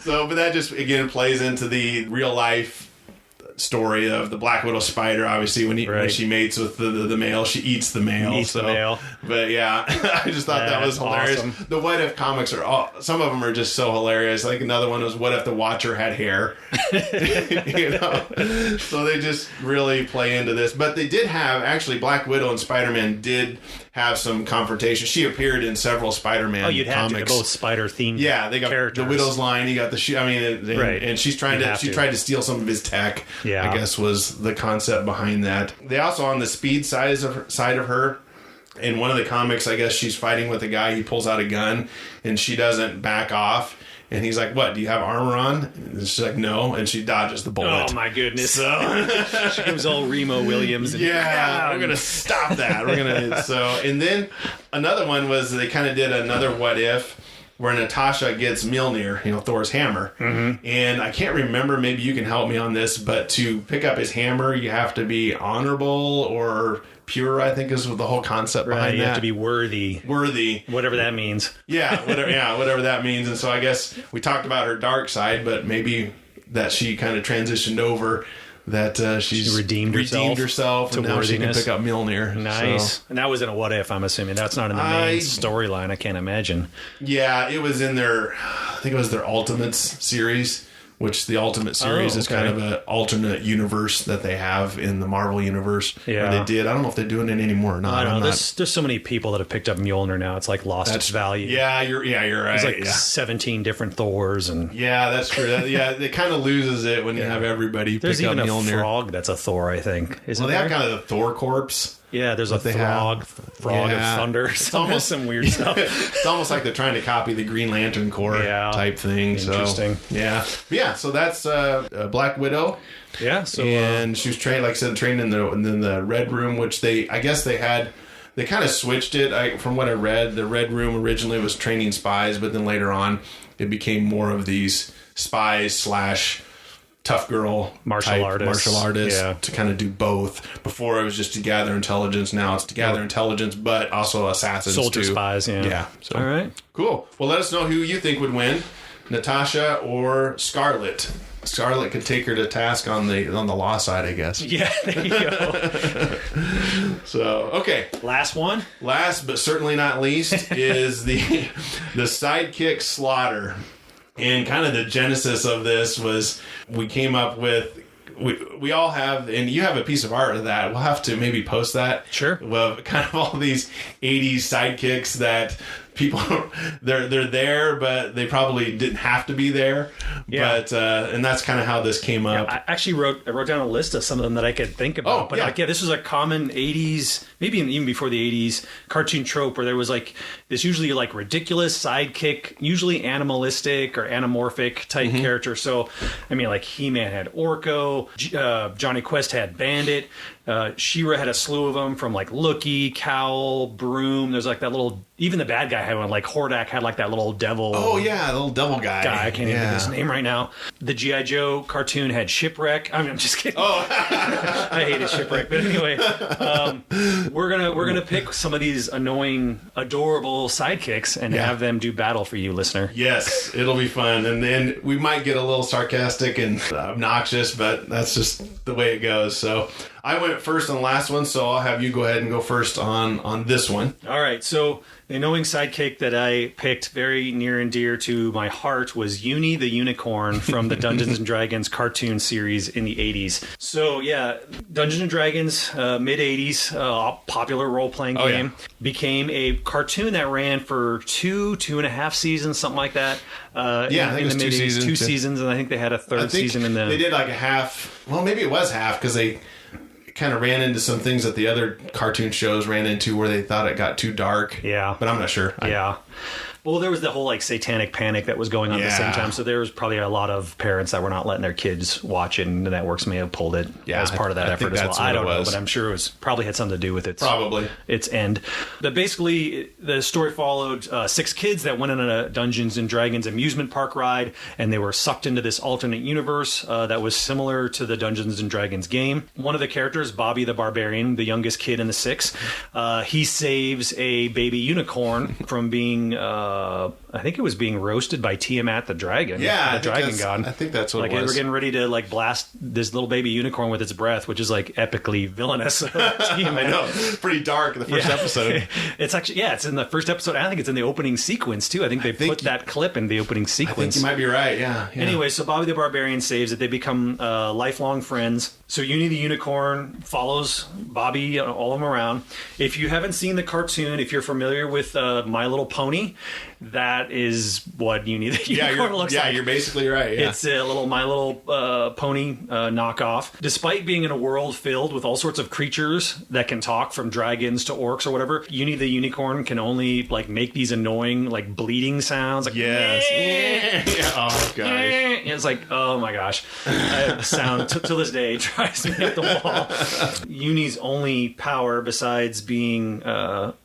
So, but that just, again, plays into the real life story of the Black Widow spider. Obviously, when she mates with the male, she eats the male. The male. But yeah, I just thought that was hilarious. Awesome. The What If comics some of them are just so hilarious. Like another one was, what if the Watcher had hair? So they just really play into this. But they did have, actually, Black Widow and Spider-Man did have some confrontation. She appeared in several Spider-Man comics. You'd have to. Both spider-themed they got characters. The Widow's line, you got the and she's tried to steal some of his tech. Yeah. I guess was the concept behind that. They also, on the speed side of her, in one of the comics, I guess she's fighting with a guy. He pulls out a gun, and she doesn't back off. And he's like, "What? Do you have armor on?" And she's like, "No." And she dodges the bullet. Oh my goodness! So she gives all Remo Williams. And, we're gonna stop that. And then another one was they kind of did another What If, where Natasha gets Mjolnir, Thor's hammer. Mm-hmm. And I can't remember, maybe you can help me on this, but to pick up his hammer, you have to be honorable or pure, I think is the whole concept behind that. You have to be worthy. Whatever that means. Whatever that means. And so I guess we talked about her dark side, but maybe that she kind of transitioned over, that she redeemed herself and now she can pick up Mjolnir. Nice. So. And that was in a What If, I'm assuming. That's not in the main storyline, I can't imagine. Yeah, it was in I think it was their Ultimates series, which the Ultimate series is kind of an alternate universe that they have in the Marvel universe. Yeah. Or they did. I don't know if they're doing it anymore or not. I don't know. There's so many people that have picked up Mjolnir now. It's lost its value. Yeah, you're right. There's 17 different Thors. Yeah, that's true. It kind of loses it when you have everybody pick up Mjolnir. There's even a frog that's a Thor, I think. They have kind of the Thor corpse. Yeah, there's a frog of thunder. It's almost some weird stuff. It's almost like they're trying to copy the Green Lantern Corps type thing. Interesting. So, yeah. So that's Black Widow. Yeah. So and she was trained, like I said, trained in the Red Room, which they kind of switched it. From what I read, the Red Room originally was training spies, but then later on it became more of these spies / tough girl martial artists to kind of do both. Before it was just to gather intelligence. Now it's to gather intelligence, but also assassins, soldier spies. Yeah. So, all right, cool. Well, let us know who you think would win, Natasha or Scarlett. Scarlett could take her to task on the law side, I guess. Yeah, there you go. So, okay. Last but certainly not least is the Sidekick Slaughter. And kind of the genesis of this was we came up with, we all have, and you have a piece of art of that. We'll have to maybe post that. Sure. Well, kind of all these 80s sidekicks that people, they're there, but they probably didn't have to be there. Yeah. But, and that's kind of how this came up. I actually wrote down a list of some of them that I could think about. This was a common 80s, maybe even before the 80s, cartoon trope where there was like this usually like ridiculous sidekick, usually animalistic or anamorphic type character. So, I mean, like He-Man had Orko, Johnny Quest had Bandit, She-Ra had a slew of them from like Lookie, Cowl, Broom. There's like that little, even the bad guy had one. Like Hordak had like that little devil. Oh yeah, the little devil guy. I can't even think of his name right now. The G.I. Joe cartoon had Shipwreck. I mean, I'm just kidding. Oh, I hated Shipwreck. But anyway, we're gonna pick some of these annoying, adorable sidekicks and have them do battle for you, listener. Yes, it'll be fun, and then we might get a little sarcastic and obnoxious, but that's just the way it goes. So I went first on the last one, so I'll have you go ahead and go first on this one. All right, so the annoying sidekick that I picked very near and dear to my heart was Uni the Unicorn from the Dungeons & Dragons cartoon series in the 80s. So yeah, Dungeons & Dragons, mid-80s, popular role-playing game, became a cartoon that ran for 2.5 seasons, something like that. I think it was 2 seasons. 2 seasons, and I think they had a third season in the... They did like a half, well, maybe it was half, because they kind of ran into some things that the other cartoon shows ran into where they thought it got too dark. Yeah. But I'm not sure. Yeah. Well, there was the whole like satanic panic that was going on at the same time, so there was probably a lot of parents that were not letting their kids watch it, and the networks may have pulled it as part of that effort as well. I don't know, but I'm sure it probably had something to do with its end. But basically, the story followed 6 kids that went on a Dungeons and Dragons amusement park ride, and they were sucked into this alternate universe that was similar to the Dungeons and Dragons game. One of the characters, Bobby the Barbarian, the youngest kid in the 6, he saves a baby unicorn from being I think it was being roasted by Tiamat the dragon. Yeah, the dragon god. I think that's what it was. Like they were getting ready to like blast this little baby unicorn with its breath, which is like epically villainous. I know, it's pretty dark in the first episode. It's actually it's in the first episode. I think it's in the opening sequence too. I think they put that clip in the opening sequence. I think you might be right. Yeah. Anyway, so Bobby the Barbarian saves it. They become lifelong friends. So Uni the Unicorn follows Bobby all of them around. If you haven't seen the cartoon, if you're familiar with My Little Pony, that is what Uni the Unicorn looks like. Yeah, you're basically right. Yeah. It's a little My Little Pony knockoff. Despite being in a world filled with all sorts of creatures that can talk, from dragons to orcs or whatever, Uni the Unicorn can only like make these annoying like bleeding sounds. Like, Oh gosh. It's like, oh my gosh. The sound to this day drives me up the wall. Uni's only power, besides being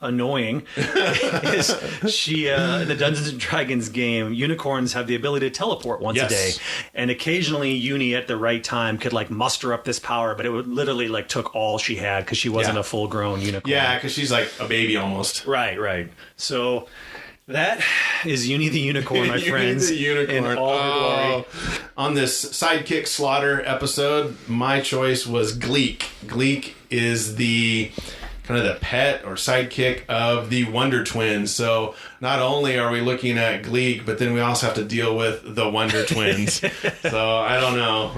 annoying, is she in the Dungeons and Dragons game, unicorns have the ability to teleport once a day, and occasionally Uni at the right time could like muster up this power, but it would literally like took all she had because she wasn't a full grown unicorn. Yeah, because she's like a baby almost. Right. So that is Uni the Unicorn, my friends. Uni the Unicorn. In all her glory. On this Sidekick Slaughter episode, my choice was Gleek. Gleek is the kind of the pet or sidekick of the Wonder Twins. So not only are we looking at Gleek, but then we also have to deal with the Wonder Twins. So I don't know.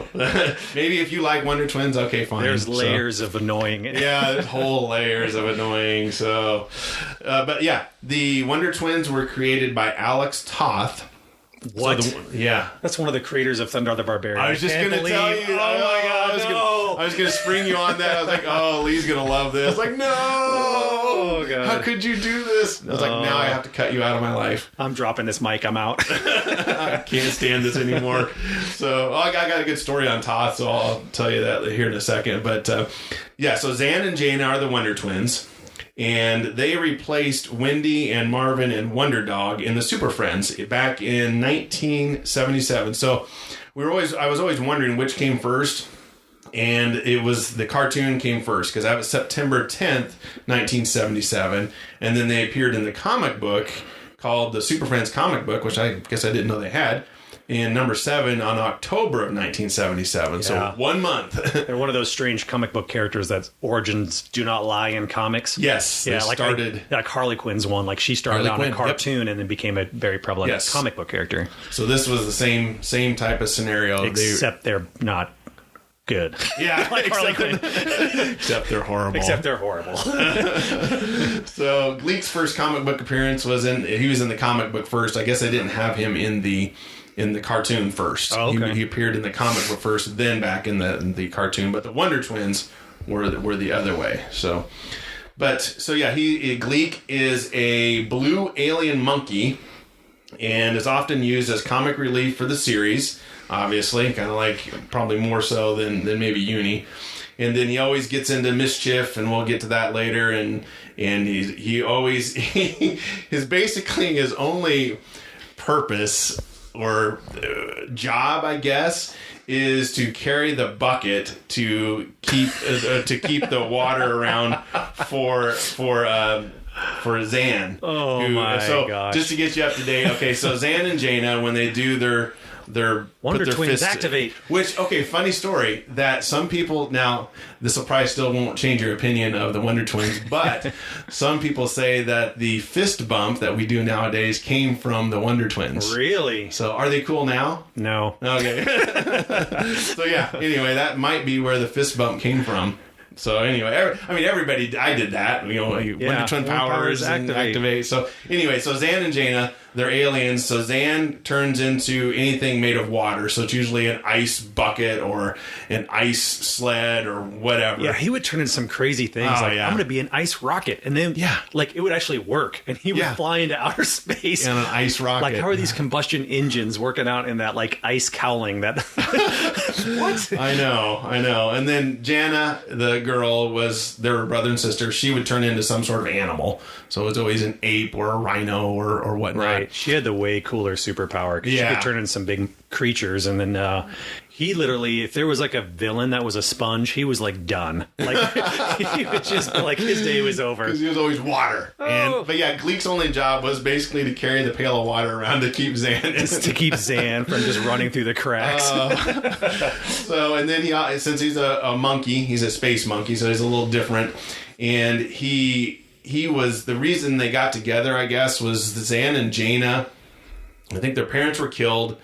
Maybe if you like Wonder Twins, okay, fine. There's layers of annoying. Yeah, there's whole layers of annoying. So, but yeah, the Wonder Twins were created by Alex Toth. What? So that's one of the creators of Thundar the Barbarian. I was just going to tell you. Oh my God, I was going to spring you on that. I was like, oh, Lee's going to love this. Like, no! Oh, God. How could you do this? I was like, now I have to cut you out of my life. I'm dropping this mic. I'm out. I can't stand this anymore. So, I got a good story on Toth, so I'll tell you that here in a second. But, yeah, so Zan and Jaina are the Wonder Twins. And they replaced Wendy and Marvin and Wonder Dog in the Super Friends back in 1977. So I was always wondering which came first. And it was the cartoon came first because that was September 10th, 1977. And then they appeared in the comic book called the Super Friends comic book, which I guess I didn't know they had, in number 7 on October of 1977. Yeah. So 1 month. They're one of those strange comic book characters that origins do not lie in comics. Yes. Yeah, like Harley Quinn's one. Like she started on a cartoon and then became a very prevalent comic book character. So this was the same type of scenario. Except they're not good. Yeah. Like Harley Quinn. Except they're horrible. So Gleek's first comic book appearance he was in the comic book first. I guess I didn't have him in the cartoon first. Oh, okay. He appeared in the comic book first, then back in the cartoon. But the Wonder Twins were the other way. So yeah, Gleek is a blue alien monkey, and is often used as comic relief for the series. Obviously, kind of like probably more so than maybe Uni. And then he always gets into mischief, and we'll get to that later. And he always his only purpose or job, I guess, is to carry the bucket to keep the water around for Zan. Oh my gosh! Just to get you up to date, okay. So Zan and Jaina, when they do their Wonder Twins activate. Which, okay, funny story that some people, now this will probably still won't change your opinion of the Wonder Twins, but some people say that the fist bump that we do nowadays came from the Wonder Twins. Really? So are they cool now? No. Okay. So yeah, anyway, that might be where the fist bump came from. So anyway, everybody, I did that. Wonder Twin powers and activate. So anyway, so Zan and Jaina, they're aliens. So Zan turns into anything made of water. So it's usually an ice bucket or an ice sled or whatever. Yeah, he would turn into some crazy things. I'm going to be an ice rocket. And then, it would actually work. And he would fly into outer space. In an ice rocket. Like, how are these combustion engines working out in that, like, ice cowling? That What? I know. And then Jaina, the girl, they were brother and sister. She would turn into some sort of animal. So it was always an ape or a rhino or whatnot. Right. She had the way cooler superpower. She could turn into some big creatures. And then he literally, if there was like a villain that was a sponge, he was like done. Like he would just like his day was over. Because he was always water. Oh. But yeah, Gleek's only job was basically to carry the pail of water around to keep Zan. To keep Zan from just running through the cracks. So, and then since he's a monkey, he's a space monkey, so he's a little different. And he was, the reason they got together, I guess, was Zan and Jaina, I think their parents were killed,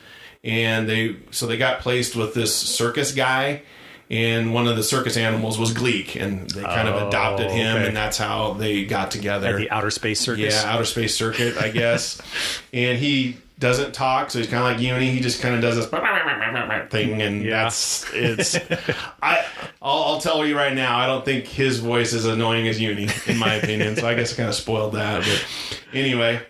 and they got placed with this circus guy, and one of the circus animals was Gleek, and they kind of adopted him, and that's how they got together. At the outer space circus? Yeah, outer space circuit, I guess. And he doesn't talk, so he's kind of like Uni. He just kind of does this thing, and I'll tell you right now, I don't think his voice is annoying as Uni, in my opinion, so I guess I kind of spoiled that. But anyway,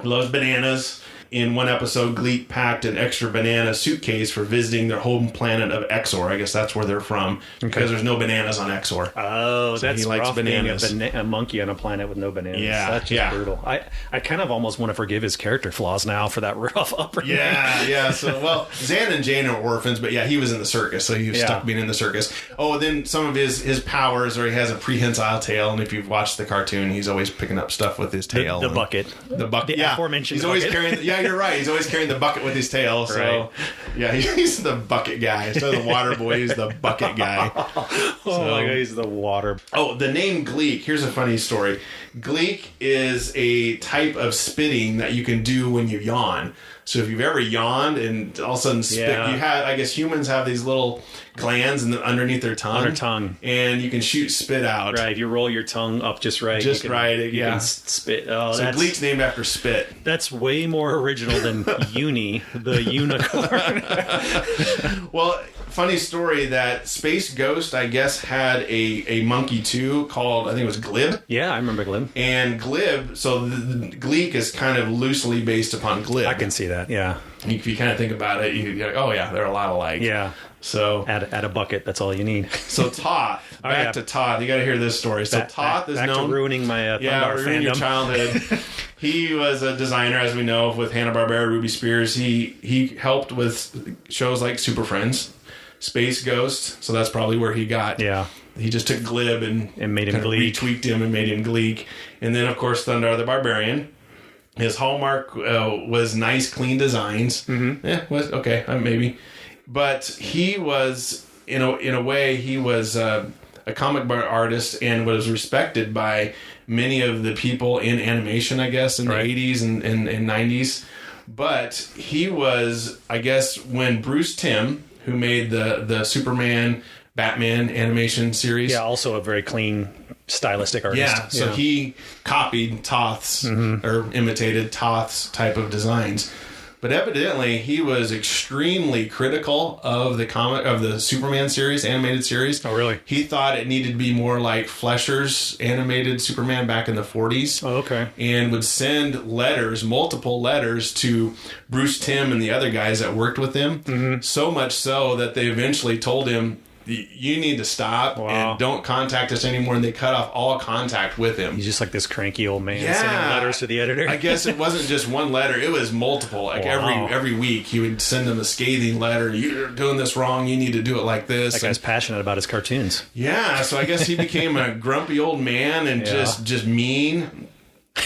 loves bananas. In one episode, Gleek packed an extra banana suitcase for visiting their home planet of Exor. I guess that's where they're from, because there's no bananas on Exor. Oh, so that's he likes rough, bananas. being a monkey on a planet with no bananas. Yeah, that's just brutal. I kind of almost want to forgive his character flaws now for that rough upbringing. Yeah. So, well, Zan and Jane are orphans, but yeah, he was in the circus, so he was stuck being in the circus. Oh, then some of his powers are he has a prehensile tail, and if you've watched the cartoon, he's always picking up stuff with his tail. The bucket. The bucket. The aforementioned He's always bucket. carrying. Yeah, you're right. He's always carrying the bucket with his tail. So, right. Yeah, he's the bucket guy. Instead of the water boy, he's the bucket guy. Oh my God, he's the water. Oh, the name Gleek. Here's a funny story. Gleek is a type of spitting that you can do when you yawn. So if you've ever yawned and all of a sudden spit, I guess humans have these little glands underneath their tongue. And you can shoot spit out. Right, if you roll your tongue up just right. You can spit. Oh, so Gleek's named after spit. That's way more original than Uni, the unicorn. Well, funny story that Space Ghost, I guess, had a monkey too called, I think it was Glib. Yeah, I remember Glib. And Glib, so the Gleek is kind of loosely based upon Glib. I can see that, yeah. If you kind of think about it, you're like, oh yeah, they're a lot alike. Yeah. So add a bucket, that's all you need. So Toth, back to Toth. You got to hear this story. So Toth is back known to ruining my Thundar ruining fandom. your childhood. He was a designer, as we know, with Hanna-Barbera, Ruby Spears. He helped with shows like Super Friends, Space Ghost. So that's probably where he got. Yeah. He just took Glib and made him Gleek. Retweaked him and made him Gleek. And then, of course, Thundar the Barbarian. His hallmark was nice, clean designs. Mm-hmm. Yeah, was okay, maybe. But he was, in a way, he was a comic book artist and was respected by many of the people in animation, I guess, in the 80s and 90s. But he was, I guess, when Bruce Timm, who made the Superman, Batman animation series. Yeah, also a very clean, stylistic artist. Yeah, so he copied Toth's, or imitated Toth's type of designs. But evidently, he was extremely critical of the Superman series, animated series. Oh, really? He thought it needed to be more like Fleischer's animated Superman back in the 40s. Oh, okay. And would send multiple letters to Bruce Timm and the other guys that worked with him. Mm-hmm. So much so that they eventually told him, you need to stop and don't contact us anymore. And they cut off all contact with him. He's just like this cranky old man sending letters to the editor. I guess it wasn't just one letter. It was multiple. Like every week he would send them a scathing letter. You're doing this wrong. You need to do it like this. That guy's passionate about his cartoons. Yeah. So I guess he became a grumpy old man and just mean.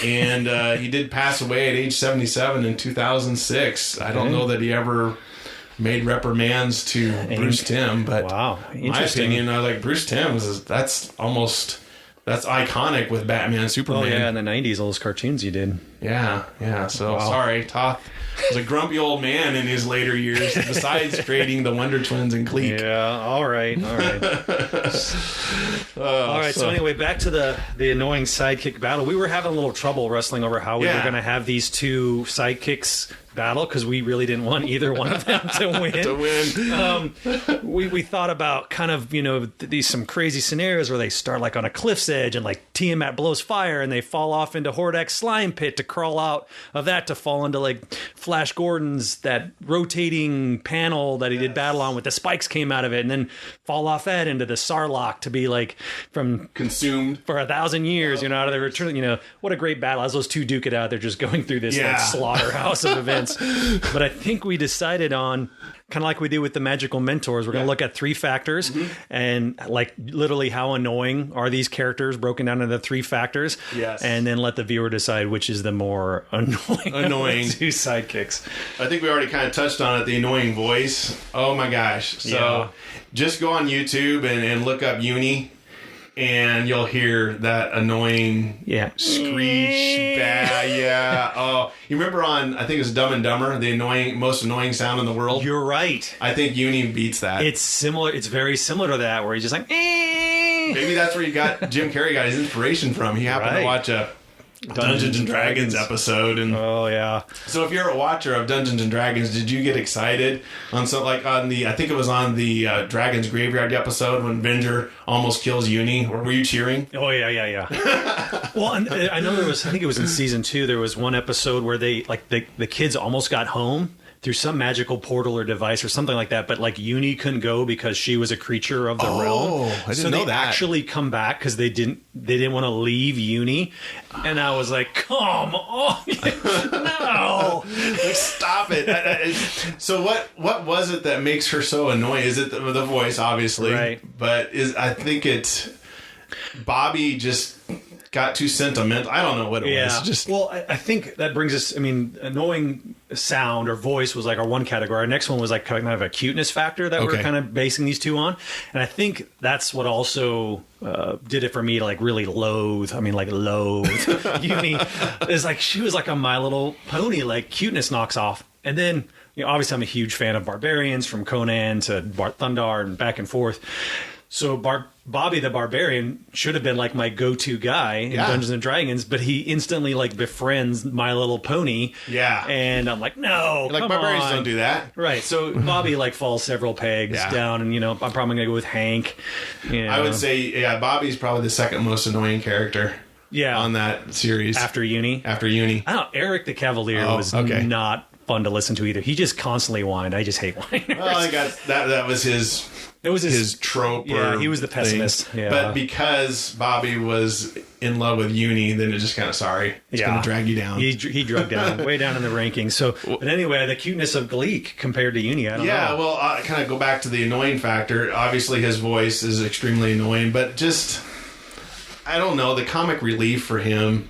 And he did pass away at age 77 in 2006. I don't know that he ever made reprimands to Bruce Timm, but in my opinion, I like Bruce Timm. That's iconic with Batman and Superman. Oh yeah, in the 90s, all those cartoons you did. Yeah. So sorry, Toth was a grumpy old man in his later years, besides creating the Wonder Twins and Gleek. Yeah, all right. All right, so anyway, back to the annoying sidekick battle. We were having a little trouble wrestling over how we were going to have these two sidekicks battle, because we really didn't want either one of them to win. We thought about kind of, these some crazy scenarios where they start like on a cliff's edge and like Tiamat blows fire and they fall off into Hordak's slime pit to crawl out of that to fall into like Flash Gordon's that rotating panel that he did battle on with the spikes came out of it, and then fall off that into the Sarlacc to be like from consumed for 1,000 years, out of the return. What a great battle as those two duke it out. They're just going through this like slaughterhouse of events. But I think we decided on, kind of like we do with the magical mentors, we're going to look at 3 factors and like literally how annoying are these characters broken down into 3 factors. Yes. And then let the viewer decide which is the more annoying two sidekicks. I think we already kind of touched on it, the annoying voice. Oh my gosh. So just go on YouTube and look up Uni. And you'll hear that annoying screech. Oh, you remember on, I think it was Dumb and Dumber, the most annoying sound in the world? You're right. I think Uni beats that. It's similar. It's very similar to that, where he's just like, Maybe that's where Jim Carrey got his inspiration from. He happened to watch a Dungeons and Dragons episode, and so if you're a watcher of Dungeons and Dragons, did you get excited on I think it was on the Dragon's Graveyard episode when Venger almost kills Uni, or were you cheering? Oh yeah. Well, I know I think it was in season 2, there was one episode where they like the kids almost got home through some magical portal or device or something like that, but like Uni couldn't go because she was a creature of the realm. I didn't know that. So they actually come back because they didn't want to leave Uni, and I was like, come on, no, stop it. So what was it that makes her so annoying? Is it the voice, obviously, right? But I think it's Bobby just got too sentimental. I don't know what it was. Well, I think that brings us, annoying sound or voice was like our one category. Our next one was like kind of a cuteness factor that we're kind of basing these two on. And I think that's what also did it for me to like really loathe Uni. Is like, she was like a My Little Pony, like cuteness knocks off. And then, obviously I'm a huge fan of Barbarians, from Conan to Bart Thundar and back and forth. So Bobby the Barbarian should have been like my go-to guy in Dungeons and Dragons, but he instantly like befriends My Little Pony. Yeah. And I'm like, no, like, barbarians don't do that. Right. So Bobby like falls several pegs down, and I'm probably gonna go with Hank. I would say, Bobby's probably the second most annoying character. Yeah. On that series. After Uni. I don't know. Eric the Cavalier was not fun to listen to either. He just constantly whined. I just hate whiners. Well, I got that was his. It was his trope. Yeah, he was the pessimist. Yeah. But because Bobby was in love with Uni, then it's just kind of it's going to drag you down. He drug down way down in the rankings. So, but anyway, the cuteness of Gleek compared to Uni, I don't know. Yeah, well, I kind of go back to the annoying factor. Obviously, his voice is extremely annoying, but just I don't know, the comic relief for him.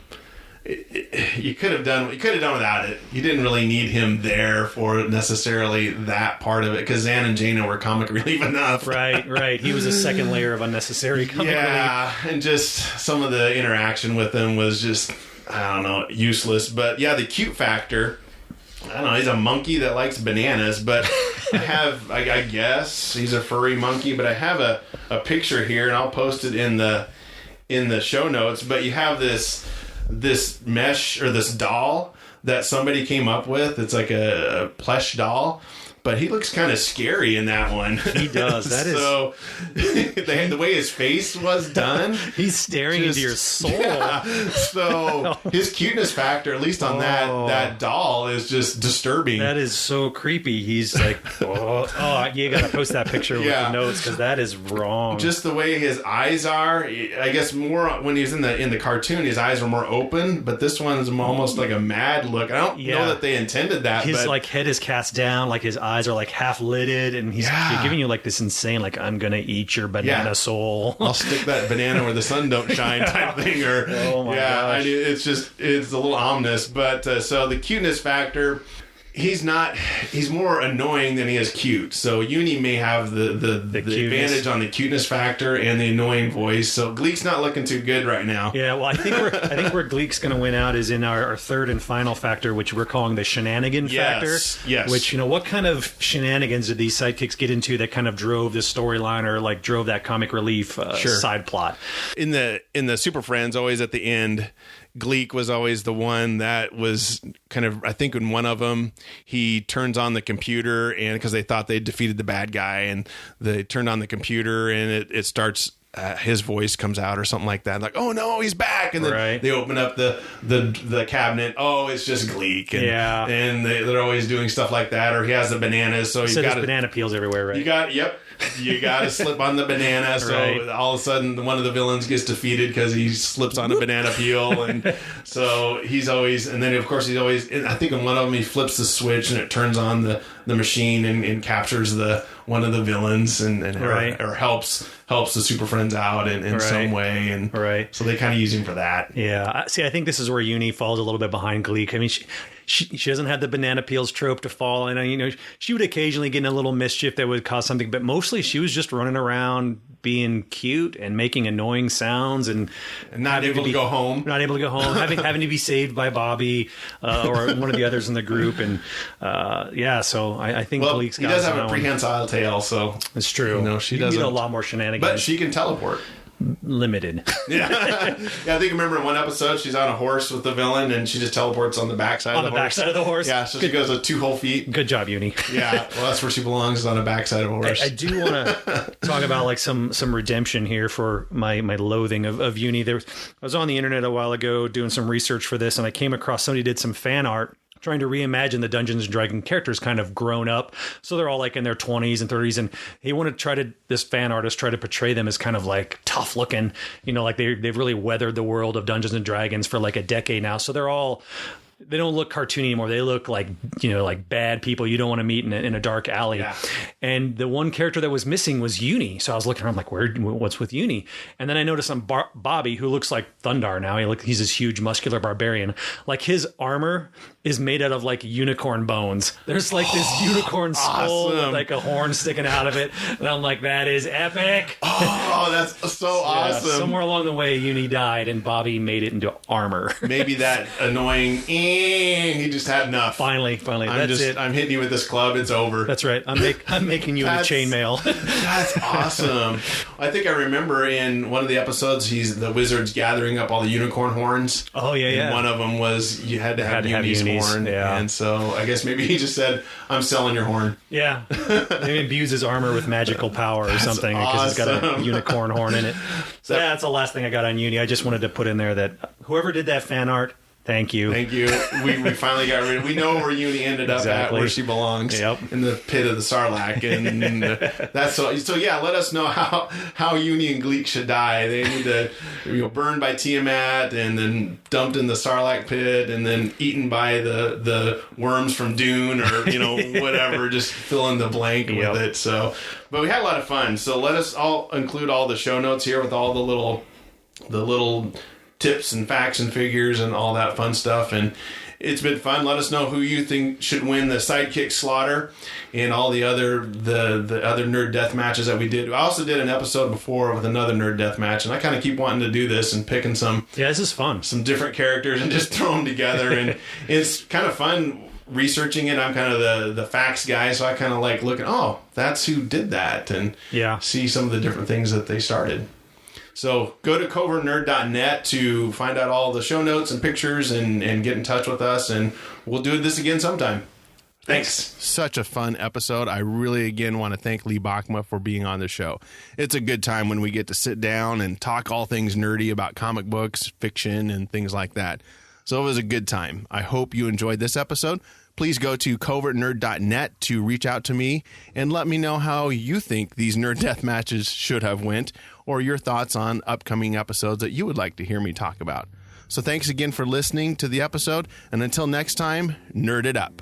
You could have done without it. You didn't really need him there for necessarily that part of it, because Zan and Jaina were comic relief enough. Right. He was a second layer of unnecessary comic relief. And just some of the interaction with him was just, I don't know, useless. But yeah, the cute factor, I don't know, he's a monkey that likes bananas, but I guess he's a furry monkey, but I have a picture here, and I'll post it in the show notes, but you have this mesh or this doll that somebody came up with. It's like a plush doll, but he looks kind of scary in that one. He does. The way his face was done, he's staring into your soul. Yeah. So his cuteness factor, at least on that doll, is just disturbing. That is so creepy. He's like, you gotta post that picture with the notes, because that is wrong. Just the way his eyes are. I guess more when he's in the cartoon, his eyes are more open, but this one is almost like a mad look. I don't know that they intended that. His like head is cast down, like his eyes are like half lidded, and he's giving you like this insane, like, I'm gonna eat your banana soul. I'll stick that banana where the sun don't shine type thing. Or gosh. It's a little ominous. But so the cuteness factor, he's more annoying than he is cute. So Uni may have the advantage on the cuteness factor and the annoying voice. So Gleek's not looking too good right now. Yeah, well, I think where Gleek's going to win out is in our third and final factor, which we're calling the Shenanigans factor. Yes. Which, what kind of shenanigans did these sidekicks get into that kind of drove this storyline, or like drove that comic relief side plot? In the Super Friends, always at the end, Gleek was always the one that was kind of, I think in one of them, he turns on the computer, and because they thought they defeated the bad guy, and they turned on the computer, and it starts, his voice comes out or something like that. Like, oh no, he's back. And then they open up the cabinet. Oh, it's just Gleek. And, and they're always doing stuff like that. Or he has the bananas. So you got banana peels everywhere, right? You got to slip on the banana, so all of a sudden one of the villains gets defeated because he slips on a banana peel, and so he's always, and then of course he's always, I think in one of them he flips the switch and it turns on the machine and captures one of the villains or helps the Super Friends out in some way, and so they kind of use him for that. Yeah, see, I think this is where Uni falls a little bit behind Gleek. I mean, she doesn't have the banana peels trope to fall, and she would occasionally get in a little mischief that would cause something, but mostly she was just running around being cute and making annoying sounds and not able to go home, having to be saved by Bobby or one of the others in the group, and so I think Gleek's got, he does have a prehensile tail, so it's true. She doesn't. Need a lot more shenanigans, but she can teleport. Limited. I think I remember in one episode she's on a horse with the villain and she just teleports on the backside of the horse. Yeah, so she goes with 2 whole feet. Good job, Uni. Yeah, well, that's where she belongs, is on the backside of a horse. I do want to talk about like some redemption here for my loathing of Uni. I was on the internet a while ago doing some research for this, and I came across somebody did some fan art trying to reimagine the Dungeons and Dragons characters kind of grown up. So they're all like in their 20s and 30s. And he wanted to this fan artist try to portray them as kind of like tough looking, like they've really weathered the world of Dungeons and Dragons for like a decade now. So they don't look cartoony anymore. They look like, like bad people you don't want to meet in a dark alley. Yeah. And the one character that was missing was Uni. So I was looking around like, what's with Uni? And then I noticed on Bobby, who looks like Thundar now. He's this huge muscular barbarian. Like his armor is made out of like unicorn bones. There's like this unicorn skull with like a horn sticking out of it. And I'm like, that is epic. Oh, that's so awesome. Somewhere along the way, Uni died and Bobby made it into armor. Maybe that annoying he just had enough. Finally, that's it. I'm hitting you with this club. It's over. That's right. I'm making you into chainmail. That's awesome. I think I remember in one of the episodes, the wizard's gathering up all the unicorn horns. Oh yeah, and yeah. one of them was you had to have Uni's horn. Yeah. And so I guess maybe he just said, "I'm selling your horn." Yeah. Maybe imbues his armor with magical power or something because it's got a unicorn horn in it. So that's the last thing I got on Uni. I just wanted to put in there that whoever did that fan art, thank you. Thank you. We finally got rid of. We know where Uni ended up at, where she belongs. Yep. In the pit of the Sarlacc, and that's so. Yeah, let us know how Uni and Gleek should die. They need to burned by Tiamat, and then dumped in the Sarlacc pit, and then eaten by the worms from Dune, or whatever. Just fill in the blank with it. So, but we had a lot of fun. So let us all include all the show notes here with all the little tips and facts and figures and all that fun stuff, and it's been fun. Let us know who you think should win the Sidekick slaughter and all the other nerd death matches that we did. I also did an episode before with another nerd death match, and I kind of keep wanting to do this and picking some this is fun, some different characters and just throw them together, and it's kind of fun researching it. I'm kind of the facts guy, so I kind of like looking, that's who did that, and see some of the different things that they started. So go to covertnerd.net to find out all the show notes and pictures and get in touch with us, and we'll do this again sometime. Thanks. Such a fun episode. I really, again, want to thank Lee Bokma for being on the show. It's a good time when we get to sit down and talk all things nerdy about comic books, fiction, and things like that. So it was a good time. I hope you enjoyed this episode. Please go to covertnerd.net to reach out to me and let me know how you think these nerd death matches should have went, or your thoughts on upcoming episodes that you would like to hear me talk about. So thanks again for listening to the episode, and until next time, nerd it up.